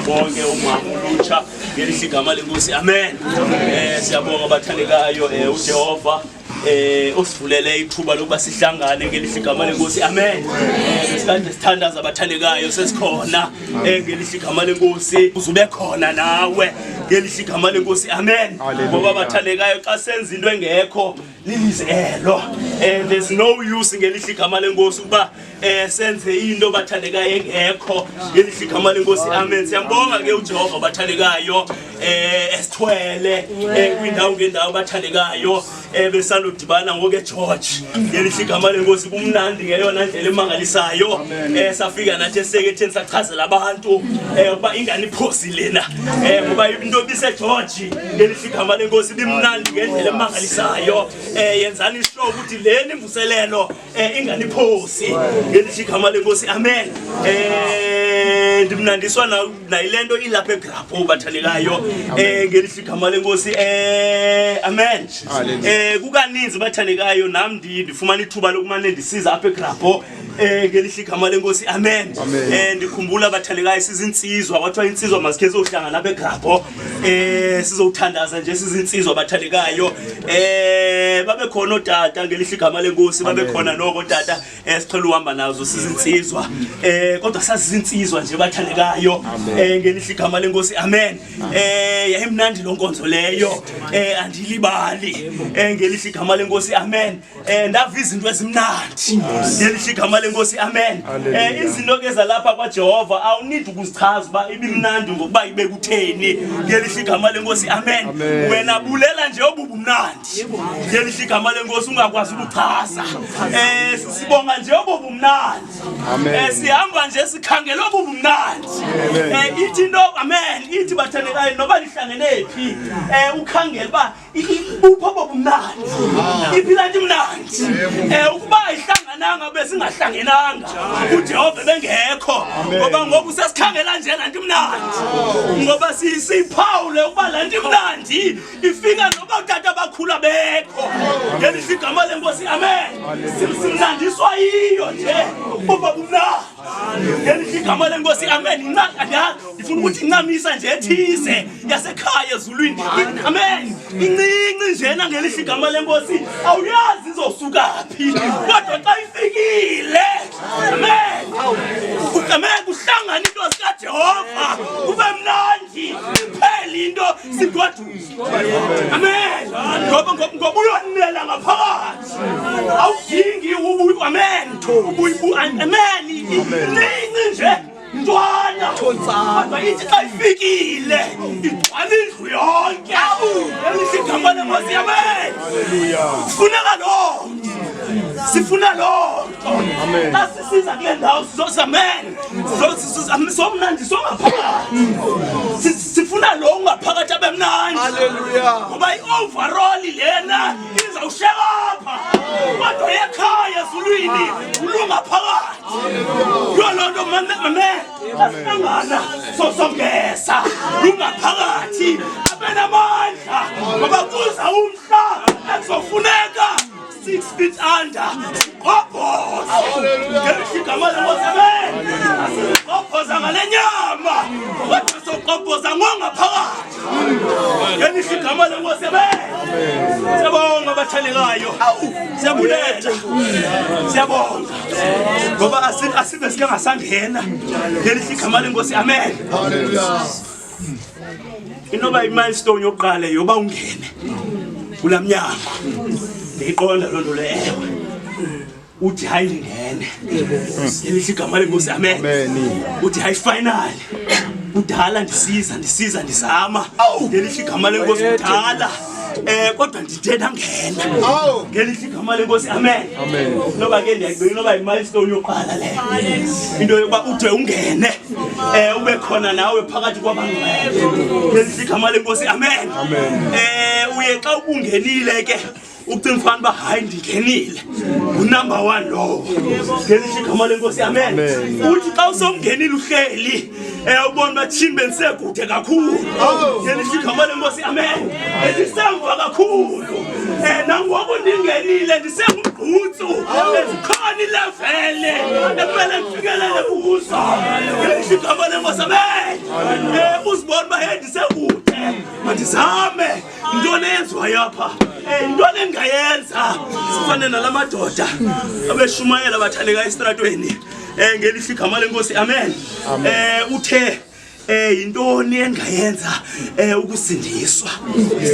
[SPEAKER 8] bonke umama ulutsha ngelihle igama lenkosi amen. Siyabonga abathandekayo uJehova usivulele ithuba lokuba sihlangane ngelihle igama lenkosi amen. Besikade sithandaza abathandekayo sesikhona ngelihle igama lenkosi uzube khona nawe ngelihle igama lenkosi amen. Ngoba abathandekayo xa senza into engekho lilizelo there's no use ngelihle igama lenkosi ukuba senze into bathandekayo engekho ngelihle igama lenkosi amen. Siyambonga ke uJehova bathandekayo esithwele kwindawo ngendawo bathandekayo besaludibana ngoke George ngelihle igama lenkosi kumnandi ngeyona ndlela emangalisayo safika nathi eseketheni sachazela abantu ukuba ingane iphosi lena ngoba into bise George ngelihle igama lenkosi bimnandi ngendlela emangalisayo yenzani isho ukuthi leni imvuselelo ingane iphosi ngelihle igama lenkosi amen. Ndimnandiswa na ilento ilapha eGrapho bathandekayo ngelihle igama lenkosi amen. Kukaninzi bathandekayo nami ndifumana ithuba lokumane ndisiza apha eGrapho ngelihle igama lenkosi amen. Ndikhumbula bathandekayo sizinsizwa kwathiwa insizwa masikhe zohlangana lapha eGrapho sizowuthandaza nje sizinsizwa bathandekayo babe khona otata ngelihle igama lenkosi babe khona noko tata siqhela uhamba nazo sizinsizwa kodwa sazizinsizwa nje bathandekayo ngelihle igama lenkosi amen. Yayimnandi lonkonzo leyo andilibali ngelihle igama lenkosi amen. Ndava izinto ezimnandi ngelihle igama lenkosi amen. Izinto ke zalapha kwaJehova awunidi ukuzichaza uba ibimnandi ngokuba ibe kutheni ngelihle igama lenkosi amen. Wena bulela nje obubumnandi ngelihle igama lenkosi ungakwazi ukuchaza sibonga nje obubumnandi sihamba nje sikhangela obubumnandi ithi into amen ithi bathandekayo noba lihlangene phi ukhangela ba upho obubumnandi iphila nje imnandi ukuba ihlangananga bese ingahlangenanga uJehova bengekho ngoba ngoku sesikhangela nje nanti imnandi ngoba siphawule ukuba lanti imnandi ifika noba utata bakhula bekho ngelihle igama lenkosi amen. Simnandiswa yiyo nje uba bumnandi ngelihle igama lenkosi amen. Ndifuna ukuthi incamisa nje ethize yasekhaya ezulwini amen incinci njena ngelihle igama lenkosi awuyazi izosukaphi kodwa xa ifikile amen kuhlangana into zikaJehova kube mnandi phela into sigoduswa amen. Ngoba uyonela ngaphakathi awudingi amen amen incinci nje ntwana kodwa ithi xa ifikile igcwala indlu yonke ngelihle igama lenkosi amen. Sifuneka loo sifuna loo xa sisiza kule ndawo sizosa amen somnandi songaphakathi sifuna lo ungaphakathi abemnandi
[SPEAKER 7] Hallelujah.
[SPEAKER 8] ngoba i-overall lena izawushekapha kodwa ekhaya ezulwini ulungaphakathi yolonto mame asihlangana sosongeza lungaphakathi abenamandla ngoba kuza umhla ekuzofuneka 6 feet under sikophoza ngelisigama lenkosi sikophoza ngale nyama kodwa sokophoza ngongaphakathi ngelisigama lenkosi siyabonga abathandekayo siyabulela siyabonga ngoba asibe sike ngasangena ngelisigama lenkosi amen inoba i-milestone yokuqala yoba ungene kulamnyango iqonda lonto leyo uthi hayi ngene ngelisigama lenkosi amen uthi hayi final udala ndisiza ndizama ngelisigama lenkosi udala kodwa ndithetha ngena ngelisigama lenkosi amen noba ke ndiyayibona noba i-milestone yokuqala leyo into yokuba ude ungene ube khona nawe phakathi kwabangcwele ngelisigama lenkosi amen uye xa ubungenile ke ucinga ufana uba hayi ndingenile unumber 1 lowo ngelisigama lenkosi amen uthi xa usomngenile uhleli ubona uba thini bendisekude kakhulu ngelisigama lenkosi amen ndisemva kakhulu nangoku ndingenile ndisengumgqutsu ezikhona ilevele ekumele ndifikelele kuzo ngelisigama lenkosi amen uzibona uba hey ndisekude mandizame intoni eyenziwayo apha intoni engayenza sifane nala madoda abeshumayela bathandeka esitratweni ngelisigama lenkosi amen uthe intoni engayenza ukusindiswa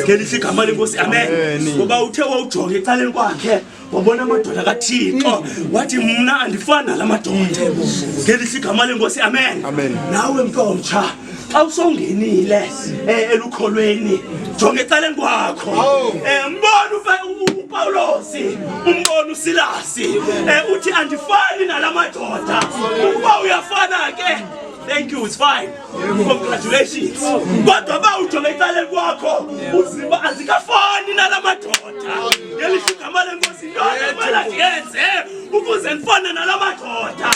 [SPEAKER 8] ngelisigama lenkosi amen ngoba uthe wawujonga ecaleni kwakhe wabona amadoda kaThixo wathi mna andifana nala madoda ngelisigama lenkosi amen nawe mntomtsha xa usongenile elukholweni jonga ecaleni kwakho mbona uPawulosi umbona uSilasi uthi andifani nala madoda ukuba uyafana ke thank you, it's fine. Congratulations. Kodwa ba ujonga ecaleni kwakho uziba azikafani nala madoda ngelisigama lenkosi intoni emela ndiyenze ukuze ndifane nala madoda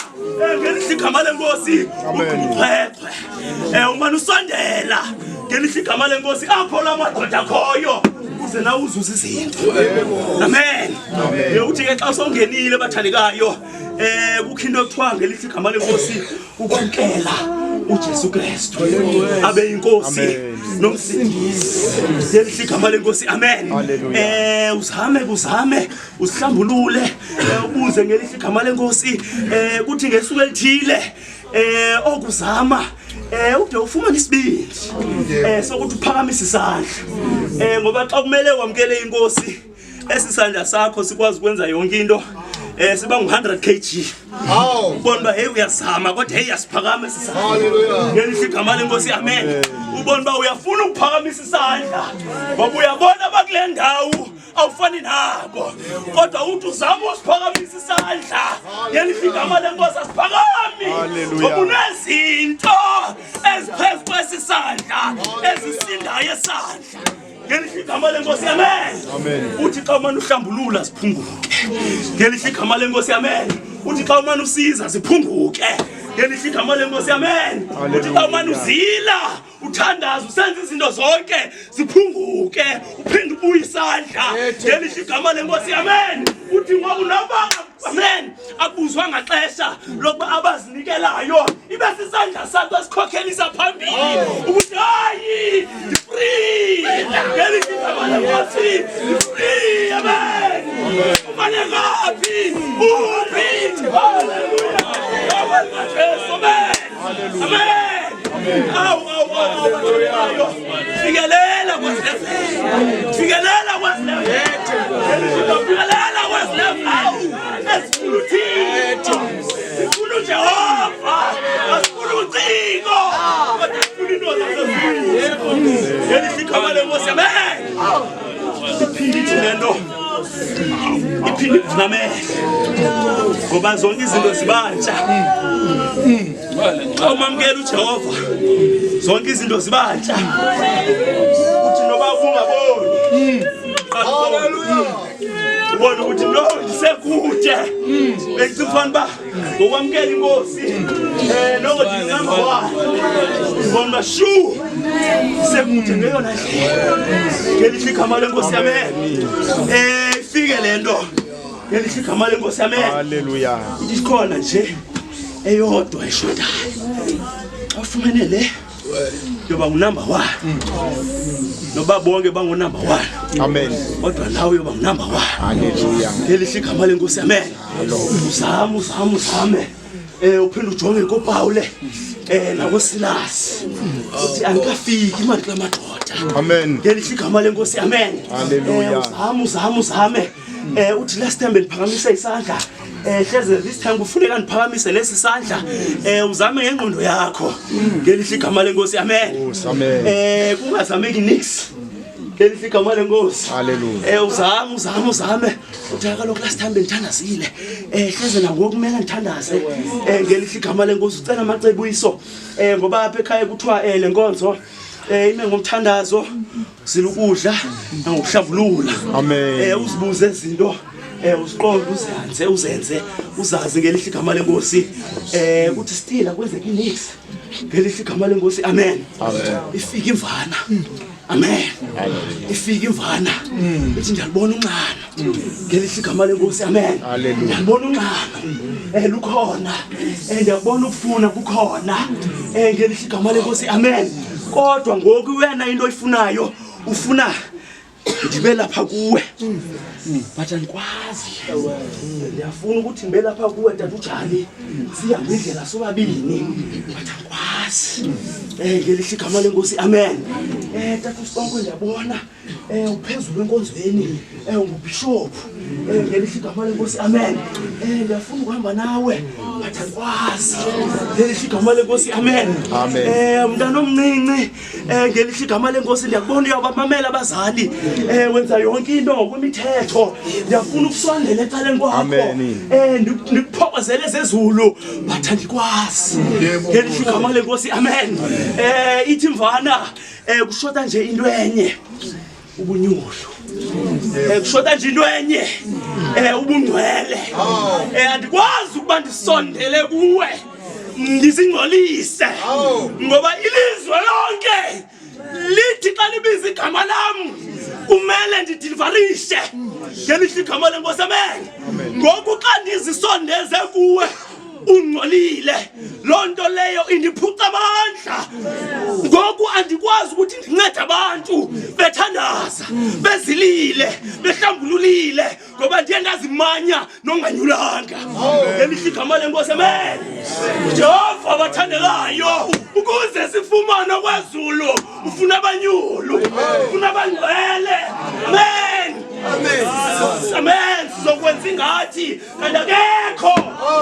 [SPEAKER 8] ngelisigama lenkosi uqhweqhwe umane usondela ngelisigama lenkosi apho la madoda akhoyo ukuze nawe uzuze izinto amen uthi ke xa usongenile bathandekayo kukho into ekuthiwa ngelisigama lenkosi ukwamkela uJesu Kristu abe inkosi nomsindisi ngelisigama lenkosi amen uzame usihlambulule ubuze ngelisigama lenkosi kuthi ngesuku elithile okuzama ude ufumane isibindi sokuthi uphakamise isandla ngoba xa kumele wamkele inkosi esisandla sakho sikwazi ukwenza yonke into siba ngu100 kg ubona uba hey uyazama kodwa hey asiphakamisa isandla haleluya ngelisigama lenkosi amen ubona uba uyafuna ukuphakamisa isandla ngoba uyabona bakule ndawo awufani nabo kodwa uthi uzama usiphakamisa isandla ngelisigama lenkosi asiphakami ngoba unezinto eziphezu kwesisandla ezisindayo esandla ngelisigama lenkosi amen uthi xa umane uhlambulula siphunguke ngelisigama lenkosi amen uthi xa umane usiza siphunguke ngelisigama lenkosi amen uthi xa umane uzila uthandaza usenza izinto zonke ziphunguke uphinde ubuye isandla ngelisigama lenkosi amen uthi ngoba noma amen akubuzwa ngaxesha lokuba abazinikelayo ibe sisandla sakho esikhokhelisa phambili ukuthi hayi free ngelisigama lenkosi free amen ufane ngaphi uphi haleluya amen fikelela kwesilevel fikelela kwesilevel esifuna uThixo sifuna uJehova asifuna ucingo kodwa sifuna into zasezulwini ngelisigama lenkosi amen iphinde nivula amehlo ngoba zonke izinto zibantsha. Xa umamkela uJehova zonke izinto zibantsha. Uthi noba ungaboni ubona ukuthi no ndisekude bekufanele uba ngokwamkela inkosi noko ndinamba ubona uba shu sekude ngeyona ndlela ngelihle igama lenkosi amen. Ifike le nto ngelihle igama lenkosi amen.
[SPEAKER 9] Haleluya.
[SPEAKER 8] Ithi sikhona nje eyodwa eshodayo awufumene le yoba ngunumber 1 noba bonke bangunumber 1
[SPEAKER 9] amen
[SPEAKER 8] kodwa nawe yoba ngunumber 1
[SPEAKER 9] haleluya
[SPEAKER 8] ngelihle igama lenkosi amen. Uzame uphinde ujonge inkoPawule nakoSilasi uthi angikafiki imali kula madoda
[SPEAKER 9] amen
[SPEAKER 8] ngelihle igama lenkosi amen.
[SPEAKER 9] Haleluya.
[SPEAKER 8] Uzame uthi last time bendiphakamise isandla hleze this time kufuneka ndiphakamise lesi sandla uzame ngengqondo yakho ngelihle igama lenkosi amen.
[SPEAKER 9] amen
[SPEAKER 8] Kungazameki nix ngelihle igama lenkosi.
[SPEAKER 9] Haleluya.
[SPEAKER 8] Uzame uthi kaloku last time bendithandazile hleze nangokumela ndithandaze ngelihle igama lenkosi ucela amacebiso ngoba apha ekhaya kuthiwa le nkonzo ime ngomthandazo zila ukudla nangokuhlambulula.
[SPEAKER 9] amen
[SPEAKER 8] Uzibuze izinto uziqonde uzenze uzazi ngelihle igama lenkosi ukuthi still akwenzeki nix ngelihle igama lenkosi amen. Ifika imvana amen. Ifika imvana ithi ndiyalibona unqano ngelihle igama lenkosi amen. Ndiyalibona unqano lukhona ndiyabona ukufuna kukhona ngelihle igama lenkosi amen. Kodwa ngoku wena into oyifunayo ufuna ndibe lapha kuwe but andikwazi ndiyafuna ukuthi ndibe lapha kuwe tata uJali sihambe indlela sobabini but andikwazi ngelihle igama lenkosi amen. Tata uSonko ndiyabona uphezulu enkonzweni ngubishop ngelihle igama lenkosi amen. Ndiyafuna ukuhamba nawe but andikwazi ngelihle igama lenkosi amen. Mntana omncinci ngelihle igama lenkosi ndiyakubona uyabamamela abazali wenza yonke into ngokwemithetho ndiyafuna ukusondela ecaleni kwakho ndikuphokozele ezezulu but andikwazi ngelihle igama lenkosi amen. Ithi mvana kushota nje into enye ubunyulu kushota nje into enye ubungcwele andikwazi ukuba ndisondele kuwe ndisingcolise ngoba ilizwe lonke lithi xa libiza igama lam kumele ndidilivarishe ngelihle igama lenkosi amen. Ngoku xa ndizisondeze kuwe ungcolile loo nto leyo indiphuca amandla. Ngoku andikwazi ukuthi ndincede abantu bethandaza bezilile behlambululile ngoba ndiye ndazimanya nonganyulanga ngelihle igama lenkosi amen. Jehova bathandekayo ukuze sifumane kwezulu ufuna abanyulu ufuna abangcwele amen. Amen. Sizokwenza ingathi kanti akekho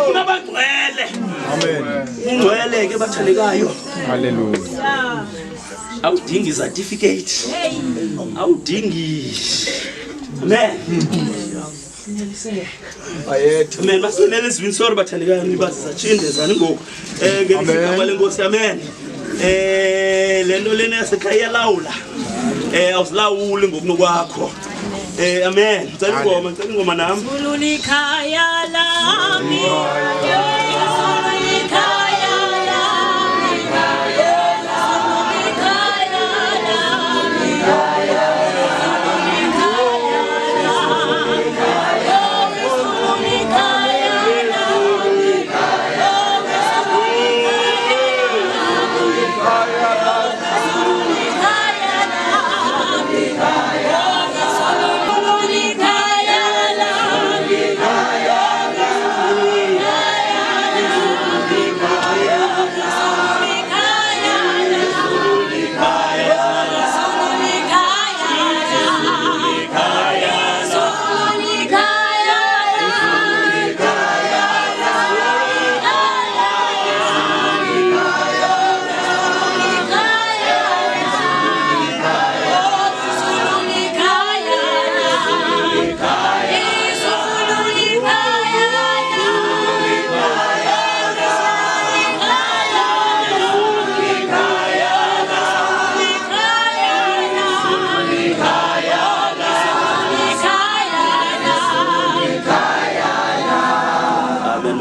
[SPEAKER 8] ufuna abangcwele
[SPEAKER 9] amen.
[SPEAKER 8] Ungcwele ke bathandekayo.
[SPEAKER 9] Haleluya.
[SPEAKER 8] Awudingi certificate awudingi amen. Ayethu amen. Basilele izwinsoro bathandekayo nibazi sachindezana ngoku ngelihle igama lenkosi amen. Lento lena yasekhaya lawula awusilawuli ngokunokwakho amen. Ngicela ingoma nami
[SPEAKER 1] Likhaya lami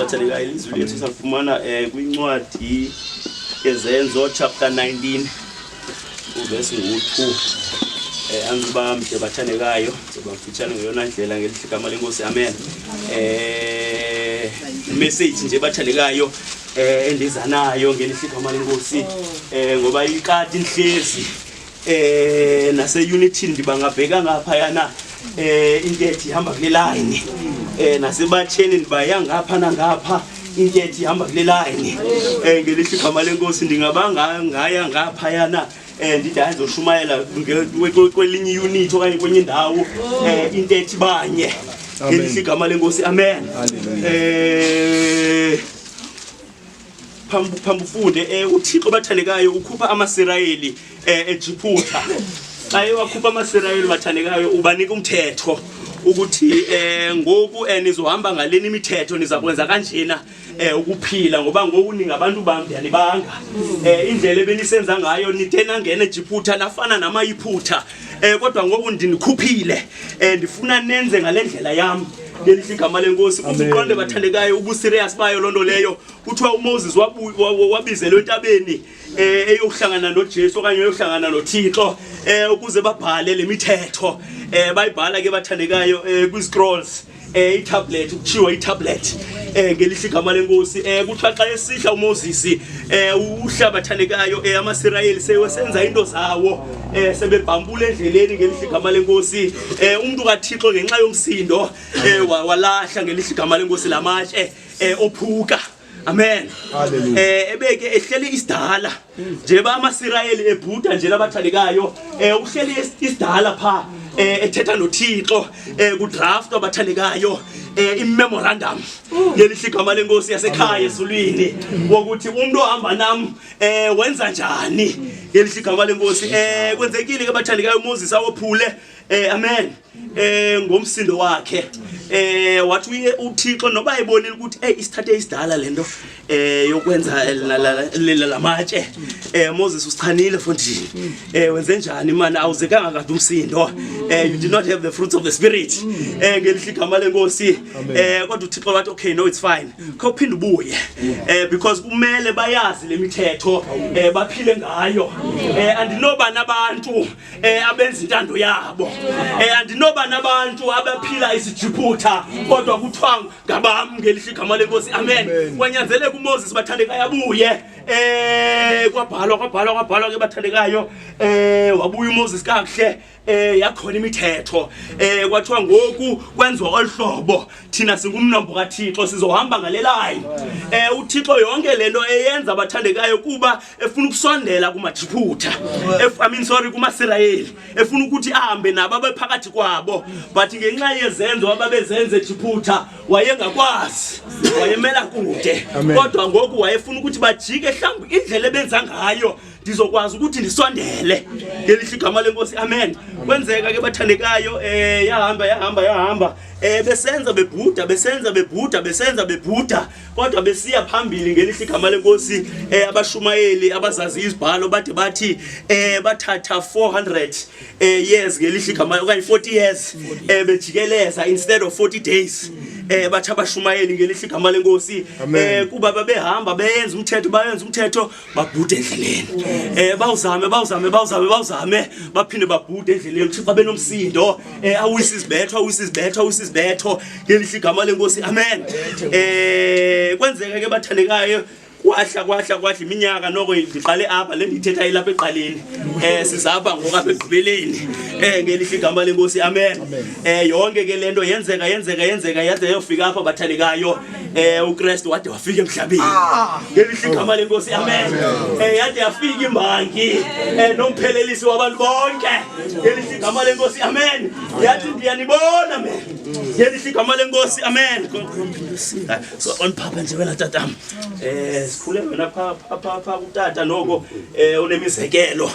[SPEAKER 8] bathandekayo ilizwi lethu safumana kwincwadi yezenzo chapter 19 uverse 2 angibamde bathandekayo sobamfitshane ngeyona ndlela ngelihle igama lenkosi amen message nje bathandekayo endiza nayo ngelihle igama lenkosi ngoba ikati inhlezi nase unity ndibangabheka ngapha yana inkethi ihamba kule line nasebatheni ndibaya ngapha nangapha inkethi ihamba kule line ngelihle igama lenkosi ndingabanga ngaya ngapha yana ndida ngizoshumayela kwelinye unit okanye kwenye indawo inkethi banye ngelihle igama lenkosi amen phambufunde uThixo bathandekayo ukhupha amaSirayeli eJiputha xa ewakhupha amaSirayeli bathandekayo ubanika umthetho ukuthi ngoku nizohamba ngaleni imithetho nizakwenza kanjena ukuphila ngoba ngoku ningabantu bami yanibanga indlela ebenisenza ngayo nitena ngene eJiputha nafana namayiphutha kodwa ngoku ndinikhuphile ndifuna nenze ngalendlela yami ngelihle igama lenkosi uqonde bathandekayo ubuserious bayo lonto leyo kuthiwa uMoses wabizelwe entabeni eyohlangana noJesu okanye eyohlangana noThixo ukuze babhale lemithetho bayibhala ke bathandekayo kwi-scrolls itablet ukuthiwa itablet ngelihle igama lenkosi kuthiwa xa esihla uMoses uhla bathandekayo amaSirayeli sewenza into zawo sebebhambula endleleni ngelihle igama lenkosi umuntu kaThixo ngenxa yomsindo walahla ngelihle igama lenkosi lamatshe ophuka amen ebeke ehleli isidala njeba amaSirayeli ebhuda nje labathandekayo uhleli isidala pha ethetha noThixo kudraft abathandekayo imemorandum ngelihle igama lenkosi yasekhaya esulwini wokuthi umuntu ohamba nami wenza njani ngelihle igama lenkosi kwenzekile ke bathandekayo uMoses awophule amen ngomsindo wakhe wathi uThixo noba ayibonile ukuthi isithathe isidala lento yokwenza lamatshe Moses usichanile mfondini wenze njani man awuzekanga kade umsindo you did not have the fruits of the spirit ngelihle igama lenkosi kodwa uThixo wathi okay no it's fine khawuphinde ubuye because kumele bayazi lemithetho baphile ngayo andinoba nabantu abenza intando yabo andinoba nabantu abaphila isiJiputha kodwa kuthiwa ngabami ngelihle igama lenkosi amen kwanyanzeleka uMoses bathandekayo abuye kwabhalwa ke bathandekayo wabuya uMoses kahle yakhona imithetho kwathiwa ngoku kwenziwa olhlobo thina singumnombo kaThixo sizohamba ngalelayo uThixo yonke lento eyenza bathandekayo kuba efuna ukusondela kumaJiputha kumaSirayeli efuna ukuthi ahambe nabo abephakathi kwabo but ngenxa yezenzo ababezenze eJiputha wayengakwazi wayemela kude kodwa ngoku wayefuna ukuthi bajike mhlawumbe indlela ebenza ngayo ndizokwazi ukuthi ndisondele ngelihle igama lenkosi amen kwenzeka ke bathandekayo yahamba besenza bebhuda kodwa besiya phambili ngelihle igama lenkosi abashumayeli abazazi izibhalo bathi bathatha 400 years ngelihle igama okanye 40 years bejikeleza instead of 40 days bathi abashumayeli ngelihle igama lenkosi kuba babehamba bayenza umthetho babhuda endleleni bawuzame baphinde babhuda endleleni uThixo benomsindo awisa izibetho ngelihle igama lenkosi amen kwenzeka ke bathandekayo kwahla iminyaka noko ngiqale apha le ndithetha ilapha eqaleni sizapha ngokapha egqibeleni ngelihle igama lenkosi amen yonke ke lento yenzeka yaze yofika apha bathandekayo uKristu wade wafika emhlabeni ngelihle igama lenkosi amen yade yafika imbangi nomphelelisi wabantu bonke ngelihle igama lenkosi amen yathi ndiyanibona mina ngelihle igama lenkosi amen so on papa nje wena tatam sikhule wena pha kutata noko unemizekelo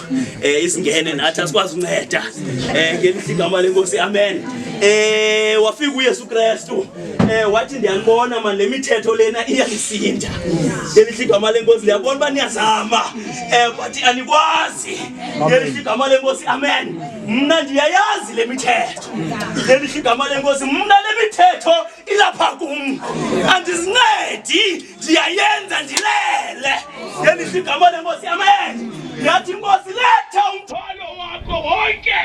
[SPEAKER 8] isingene nathi asikwazi unceda ngelihle igama lenkosi amen wafika uYesu Kristu wathi ndiyanibona man lemithetho lena iyalisinda ngelihle igama lenkosi liyabona ba niyazama but anikwazi ngelihle igama lenkosi amen mna ndiyayazi lemithetho ngelihle igama lenkosi mna lemithetho ilapha kum andizincedi ndiyayenza ndilele ngelihle igama lenkosi amen yathi inkosi letha umthwalo wakho wonke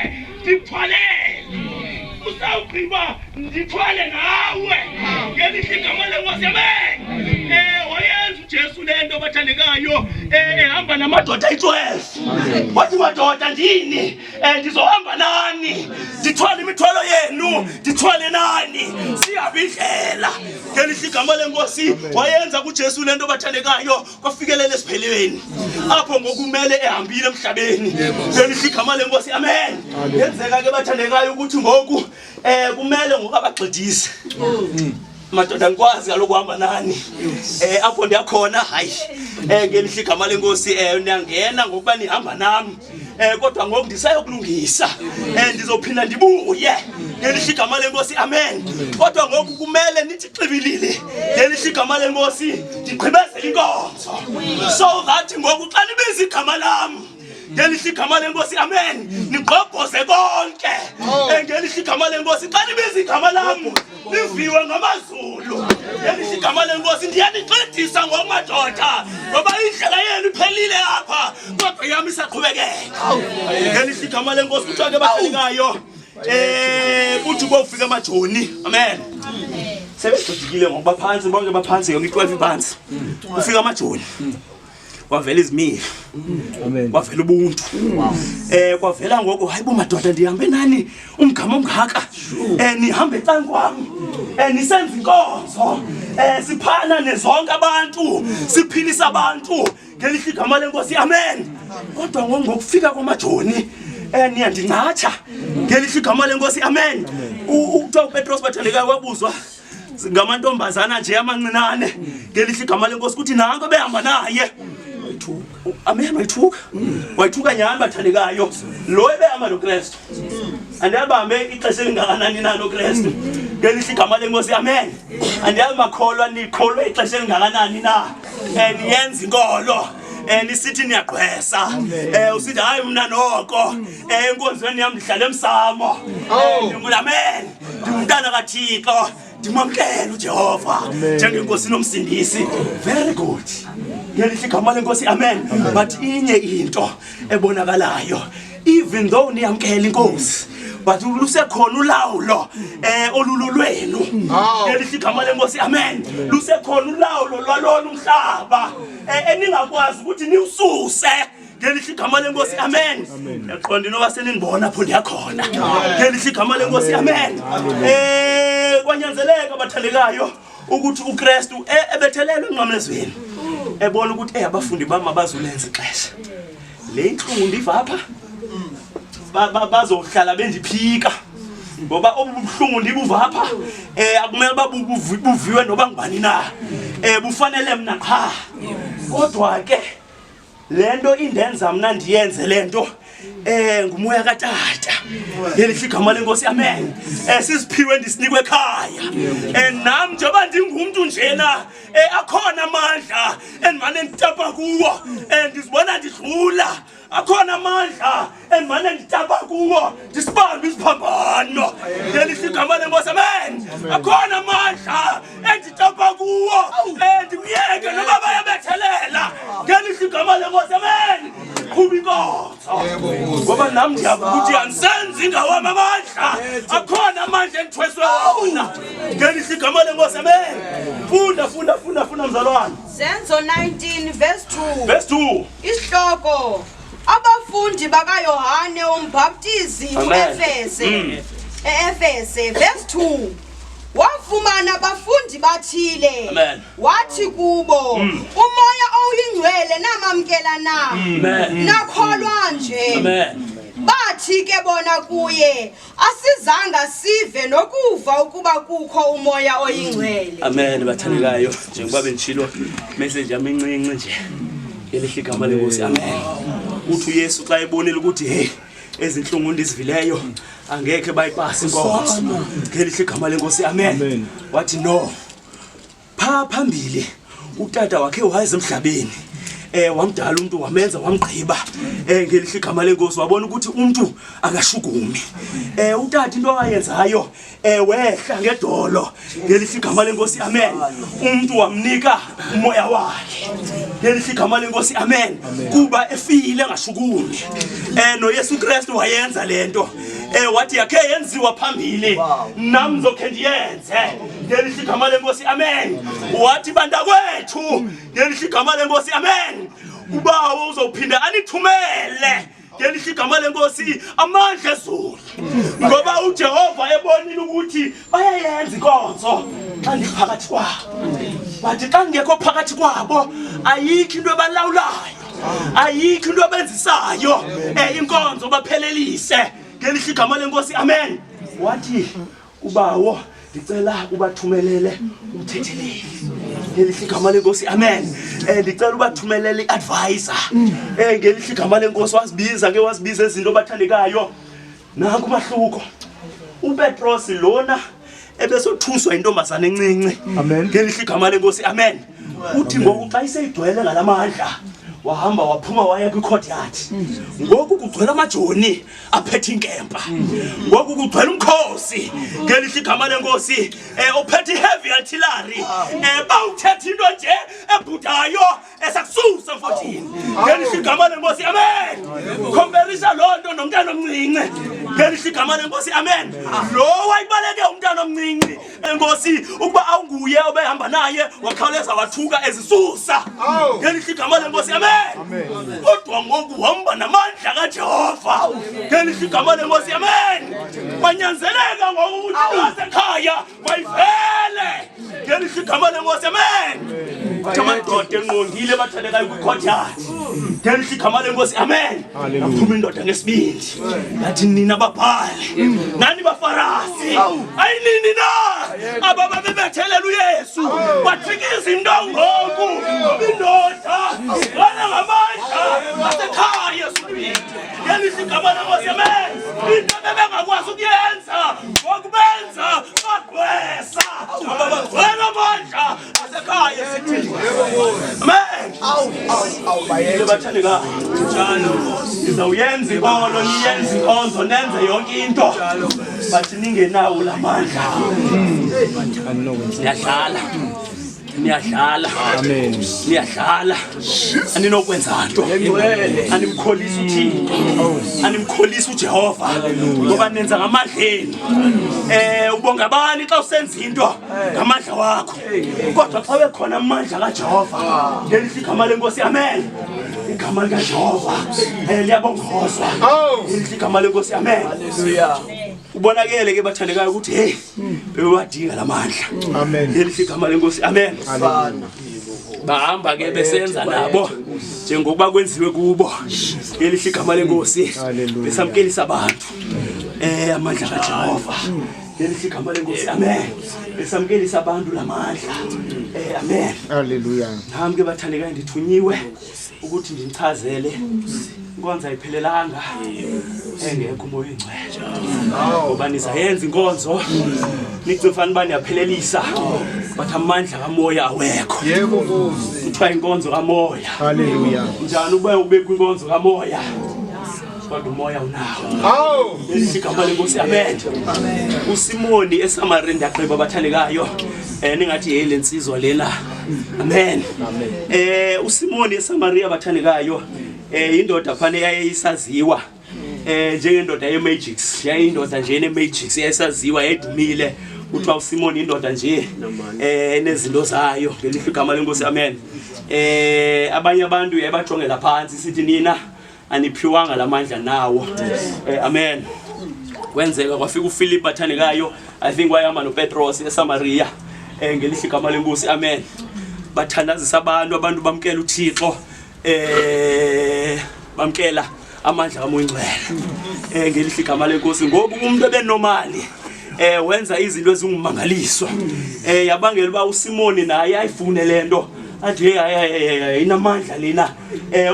[SPEAKER 8] ndithwalele usawugqiba ndithwale nawe ngelihle igama lenkosi amen wayenza uJesu lento bathandekayo ehamba namadoda ayi-12 wathi madoda ndini ndizohamba nani ndithwale imithwalo yenu ndithwale nani siyabe indlela ngelihle igama lenkosi wayenza kuJesu lento bathandekayo kwafikelela esiphelweni apho ngokumele ehambile emhlabeni ngelihle igama lenkosi amen yenzeka ke bathandekayo ukuthi ngoku kumele ngokabagxidise madoda ngikwazi alokuhamba nani apho ndiyakhona hayi ngelihle igama lenkosi niyangena ngokuba nihamba nami kodwa ngoku ndisayokulungisa ndizophinda ndibuye ngelihle igama lenkosi amen kodwa ngoku kumele nithi xibilile ngelihle igama lenkosi ndigqibezele inkonzo so that ngoku xa nibiza igama lam ngelihle igama lenkosi amen nigqobhoze konke ngelihle igama lenkosi xa nibiza igama lam niviwe ngamazulu ngelihle igama lenkosi ndiyanincedisa ngokumadoda ngoba indlela yenu iphelile apha kodwa yami isaqhubekeka ngelihle igama lenkosi kuthiwa ke bahlekayo kuthi kufika amajoni amen sebedodikile ngoba phansi bonke baphansi yonke i-12 phansi kufika amajoni kwavela izimilo kwavela ubuntu kwavela ngoku hayi bo madoda ndihambe nani umgama omngaka nihambe ecansi kwami nisenza inkonzo siphana nezonke abantu siphilisa abantu ngelihle igama lenkosi amen kodwa ngokufika kwamajoni niyandincatsha ngelihle igama lenkosi amen ukuthiwa uPetros bathandekayo wabuzwa ngamantombazana nje amancinane ngelihle igama lenkosi ukuthi nanko behamba naye amen wayithuka nyani bathandekayo lo ebehamba noKristu andiyabambe ixesha elingakanani na noKristu ngelihle igama lenkosi amen andiyamakholwa nikholwe ixesha elingakanani na niyenza inkolo nisithi niyagqwesa usithi hayi mna noko enkonzweni yami ndihlala emsamo amen ndimntana kaThixo ndimamkela uJehova njengenkosi nomsindisi very good ngelihle igama lenkosi amen but inye into ebonakalayo even though niyamkela inkosi but lusekhona ulawulo olululwenu ngelihle igama lenkosi amen lusekhona ulawulo lwalona umhlaba eningakwazi ukuthi niwususe ngelihle igama lenkosi amen yaqonda inoba senindibona apho ndiyakhona ngelihle igama lenkosi amen kwanyanzeleka bathandekayo ukuthi uKristu ebethelelwe enqamlezweni ebona ukuthi abafundi bami abazulenza ixesha le inhlungu ndiva apha bazohlala bendiphika ngoba obubuhlungu ndibuva apha akumele babuviwe noba ngubani na bufanele mina qha kodwa ke lento indenza mina ndiyenze lento ngumoya kaTata ngelihle igama lenkosi amen siziphiwe ndisinikwe ekhaya nami njengoba ndingumuntu njena akhona amandla endimane nditapa kuwo ndizibona ndidlula akhona amandla endimane nditapa kuwo ndisibambe isiphambano ngelihle igama lenkosi amen akhona amandla enditapa kuwo ndikuyeke noba bayabethelela ngelihle igama lenkosi amen qhuba inkonzo ngoba nami ndiyavuka ukuthi andisenzi ngawami amandla akhona amandla endithweswe wona ngelihle igama lenkosi amen funda mzalwane
[SPEAKER 10] Zenzo 19
[SPEAKER 8] verse 2
[SPEAKER 10] isihloko abafundi bakaYohane umbhaptizi eEfese verse 2 wafumana abafundi bathile wathi kubo umoya oyingcwele namamkela na nakholwa nje bathi ke bona kuye asizanga sive nokuva ukuba kukho umoya oyingcwele
[SPEAKER 8] amen bathandekayo njengoba bendishilo message yami encinci nje ngelihle igama lenkosi amen uthi uYesu xa ebonile ukuthi hey ezinhlungu ndizivileyo angeke bayipase inkonzo ngelihle igama lenkosi amen wathi no phambili utata wakhe waze emhlabeni wamdala umuntu wamenza wamgqiba ngelihle igama lenkosi wabona ukuthi umuntu akashukumi utata into ayenzayo wehla ngedolo ngelihle igama lenkosi amen umuntu wamnika umoya wakhe ngelihle igama lenkosi amen kuba efile ngashukumi no Yesu Kristu wayenza lento wathi yakhe yenziwa phambili nami ngizokhe ndiyenze ngelihle igama lenkosi amen wathi bantakwethu ngelihle igama lenkosi amen ubawo uzophinda anithumele ngelihle igama lenkosi amandla ezulu ngoba uJehova ebonile ukuthi bayayenza inkonzo xa ndiphakathi kwabo bathi xa ngekho phakathi kwabo ayikho into ebalawulayo ayikho into ebenzisayo inkonzo baphelelise ngelihle igama lenkosi amen wathi ubawo ndicela ubathumelele umthetheleli ngelihle igama lenkosi amen ndicela ubathumelele iadvisor ngelihle igama lenkosi wazibiza izinto bathandekayo nanku mahluko uPetros lona ebesothuswa intombazana encinci ngelihle igama lenkosi amen uthi ngoku xa iseyigcwele ngalamandla wahamba waphuma waya kwi-courtyard ngoku kugcwele amajoni aphethe inkempa ngoku kugcwele umkhosi ngelihle igama lenkosi ophethe heavy artillery bawuthetha into nje ebhudayo esakususa mfotini ngelihle igama lenkosi amen komperisa loo nto nomntana omncinci ngelihle igama lenkosi amen lo wayibaleke umntana omncinci enkosi ukuba awunguye obehamba naye wakhawuleza wathuka ezisusa ngelihle igama lenkosi amen kodwa ngoku wahamba namandla kaJehova ngelihle igama lenkosi amen kwanyanzeleka ngokuthi wasekhaya wayivele ngelihle igama lenkosi amen amadoda enqondile bathandekayo kwi-courtyard ngelihle igama lenkosi amen aphuma indoda ngesibindi yathi nina babhali nani bafarasi ayinini na aba babebethelela uYesu bathikiza into ngoku indoda ngamandla asekhaya esibindi ngelihle igama lenkosi amen into bebengakwazi ukuyenza ngokubenza bagwesa ababagcwele amandla asekhaya esibindi amen bayele bathandeka njalo nizawuyenza ibolo niyenze inkonzo nenze yonke into bathi ningenawo lamandla niyadlala amen niyadlala aninokwenza nto animkholisa uThixo animkholisa uJehova ngoba nenza ngamadleni ubonga bani xa usenza into ngamandla wakho kodwa xa bekhona amandla kaJehova ngelihle igama lenkosi amen igama likaJehova liyabongozwa ngelihle igama lenkosi amen haleluya ubonakele ke bathandekayo ukuthi hey bewadinga lamandla amen ngelihle igama lenkosi amen bahamba ke besenza nabo njengokuba kwenziwe kubo ngelihle igama lenkosi besamkelisa abantu amandla kaJehova ngelihle igama lenkosi amen besamkelisa abantu lamandla amen haleluya nami ke bathandekayo ndithunyiwe ukuthi ndinichazele inkonzo ayiphelelanga engekho umoya ingcwele ngoba nizayenza inkonzo nicifana bani yaphelelisa bathi amandla kamoya awekho yebo Nkosi kuthiwa inkonzo kamoya haleluya njani ube kwinkonzo kamoya kodwa umoya unawo ngelihle igama lenkosi amen uSimoni eSamaria ndaqeba bathandekayo ningathi hey lensizwa lena amen uSimoni eSamaria bathandekayo indoda phane yayisaziwa njengendoda yeMagics yayindoda nje eneMagics yayisaziwa yedumile kuthiwa uSimoni indoda nje enezinto zayo ngelihle igama lenkosi amen abanye abantu yayibajongela phansi sithi nina aniphiwanga lamandla nawo amen kwenzeka kwafika uPhilip bathandekayo I think wayama noPetros eSamaria ngelihle igama lenkosi amen bathandazisa abantu bamkela uThixo bamkela amandla kamoya ingcwele ngelihle igama lenkosi ngoba umuntu ebenormali wenza izinto ezingumangaliso yabangela uba uSimoni naye ayifune lento athi hey inamandla lena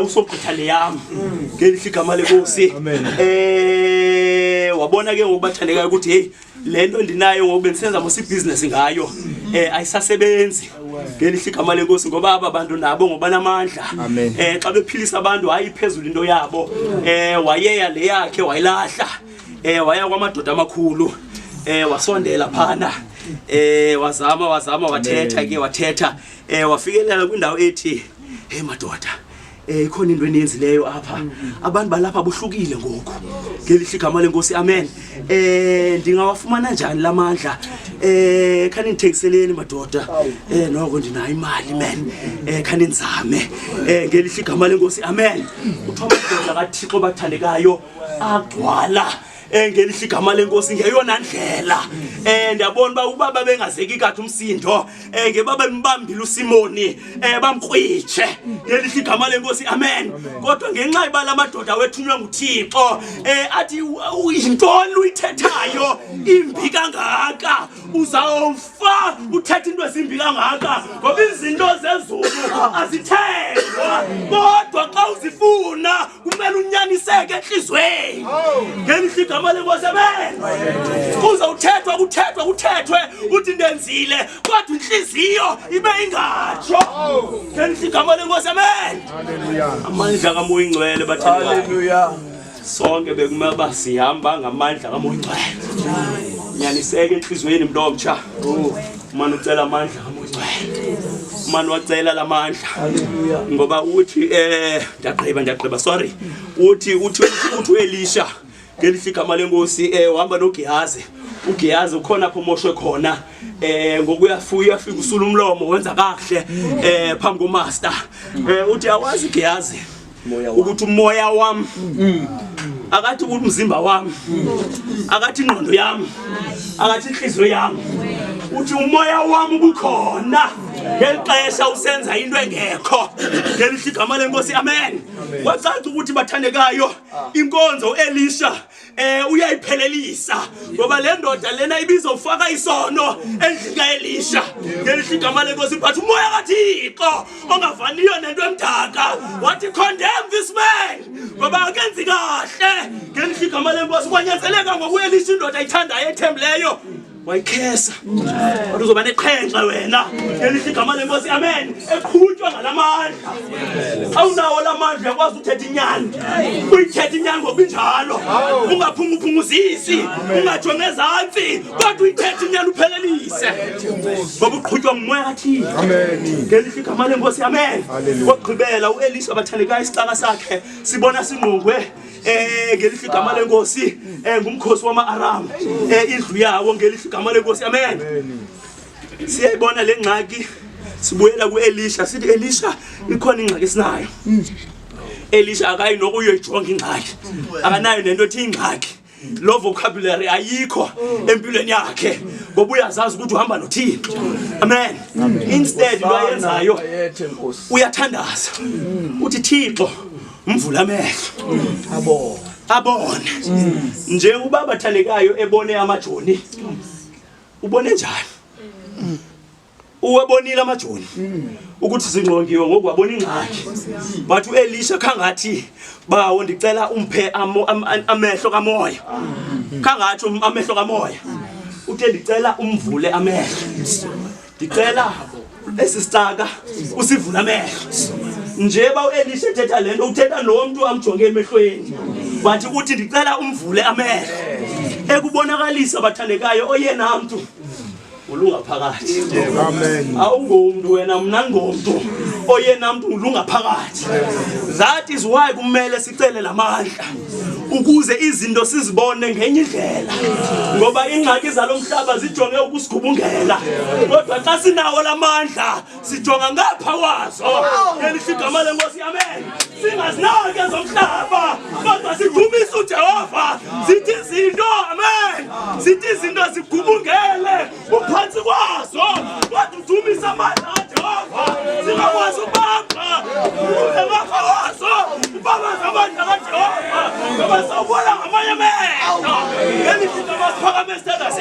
[SPEAKER 8] usogqitha leyami ngelihle igama lenkosi wabona ke ngokubathandekayo ukuthi hey lento ndinayo ngoba bensenza mos ibusiness ngayo ayisasebenzi ngelihle igama lenkosi ngoba aba bantu nabo ngoba namandla xa bephilisa abantu hayi phezulu into yabo wayeya le yakhe wayilahla waya kwamadoda amakhulu wasondela phana wazama wathetha wafikelela kwindawo ethi hey madoda ikhona into eniyenzileyo apha abantu balapha buhlukile ngoku ngelihle igama lenkosi amen ndingawafumana njani lamandla khani nithengiseleni madoda noko ndinayo imali man khani nizame ngelihle igama lenkosi amen uthoba madoda kaThixo bathandekayo agcwala ngelihle igama lenkosi ngeyona ndlela ndiyabona ba ubaba bengazeki kathi umsindo ngebaba limbambile uSimoni bamkrwitshe ngelihle igama lenkosi amen kodwa ngenxa ibala amadoda wethunywa nguThixo athi uyintoni uyithethayo imbi kangaka uzawufa uthetha into ezimbi kangaka ngoba izinto zezulu azithengwa kodwa xa uzifuna kumele unyaniseke enhlizweni ngelihle igama lenkosi amen kuza kuthethwe uthi ndenzile kodwa inhliziyo ibe ingatsho ngelihle igama lenkosi amen haleluya amandla kaMoya Ingcwele bathanda haleluya sonke bekumele basihamba ngamandla kaMoya Ingcwele nyaniseke enhlizweni mntomtsha manje ucela amandla kaMoya Ingcwele manje wacela lamandla haleluya ngoba uthi ndiyagqiba sorry uthi uElisha ngelihle igama lenkosi uhamba noGehazi uGehazi ukhona apho moshwe khona ngokuyafika usula umlomo wenza kahle phambi komaster uthi awazi Gehazi ukuthi umoya wami akathi umzimba wami akathi ingqondo yami akathi inhliziyo yami uthi umoya wami ubukhona ngelixesha usenza into engekho ngelihle igama lenkosi amen wacaca ukuthi bathandekayo inkonzo uElisha uyayiphelelisa ngoba le ndoda lena ibiza ufaka isono endlini kaElisha ngelihle igama lenkosi but umoya kaThixo ongavaniyo nento emdaka wathi condemn this man ngoba akenzi kahle ngelihle igama lenkosi kwanyanzeleka ngokuElisha indoda ayithandayo ethembileyo wayikhesa wathi uzoba neqhenqa wena ngelihle igama lenkosi amen eqhutywa ngalamandla awunawo lamandla yakwazi uthetha inyani uyithetha inyani ngobinjalo ungaphunguzisi ungajonge ezantsi kodwa uyithetha inyani uphelelise ngoba uqhutywa ngumoya kaThixo amen ngelihle igama lenkosi amen wagqibela uElisha bathandekayo isicaka sakhe sibona singqongwe ngelihle igama lenkosi ngumkhosi wama-Aram indlu yawo ngelihle igama lenkosi amen siyayibona le ngxaki sibuyela kuElisha sithi Elisha ikhona ingxaki esinayo Elisha akayi nokuyoyijonga ingxaki akanayo nento ethi ingxaki lo vocabulary ayikho empilweni yakhe ngoba uyazazi ukuthi uhamba noThixo amen instead lo ayenzayo uyathandaza uthi Thixo mvula amehlo abone nje ubaba bathandekayo ebone amajoni ubone njani uwabonile amajoni ukuthi zingqongiwe ngokwabona ingxaki bathi uElisha khangathi bawo ndicela umphe amehlo kamoya khangathi amehlo kamoya uthe ndicela umvule amehlo ndicela esisicaka usivula amehlo nje ba uElisha ethetha lento uthetha nomuntu amjonge emehlweni wathi uthi ndicela umvule amehlo ekubonakalisa bathandekayo oyena umuntu ulunga phakathi amen awungomuntu wena mina ngomuntu oyena umuntu ulunga phakathi that is why kumele sicele lamandla ukuze izinto sizibone ngenye indlela ngoba ingxaki zalomhlaba zijonge ukusigubungela kodwa xa sinawo lamandla sijonga ngapha kwazo ngelihle igama lenkosi amen singazinaki ezomhlaba kodwa sidumise uJehova sithi izinto amen sithi izinto sigubungele uphansi kwazo kodwa udumise amandla kaJehova singakwazi ubamba ngapha kwazo ubaba zamandla kaJehova ngoba sawubona ngamanye amehlo ngelihle igama siphakame standards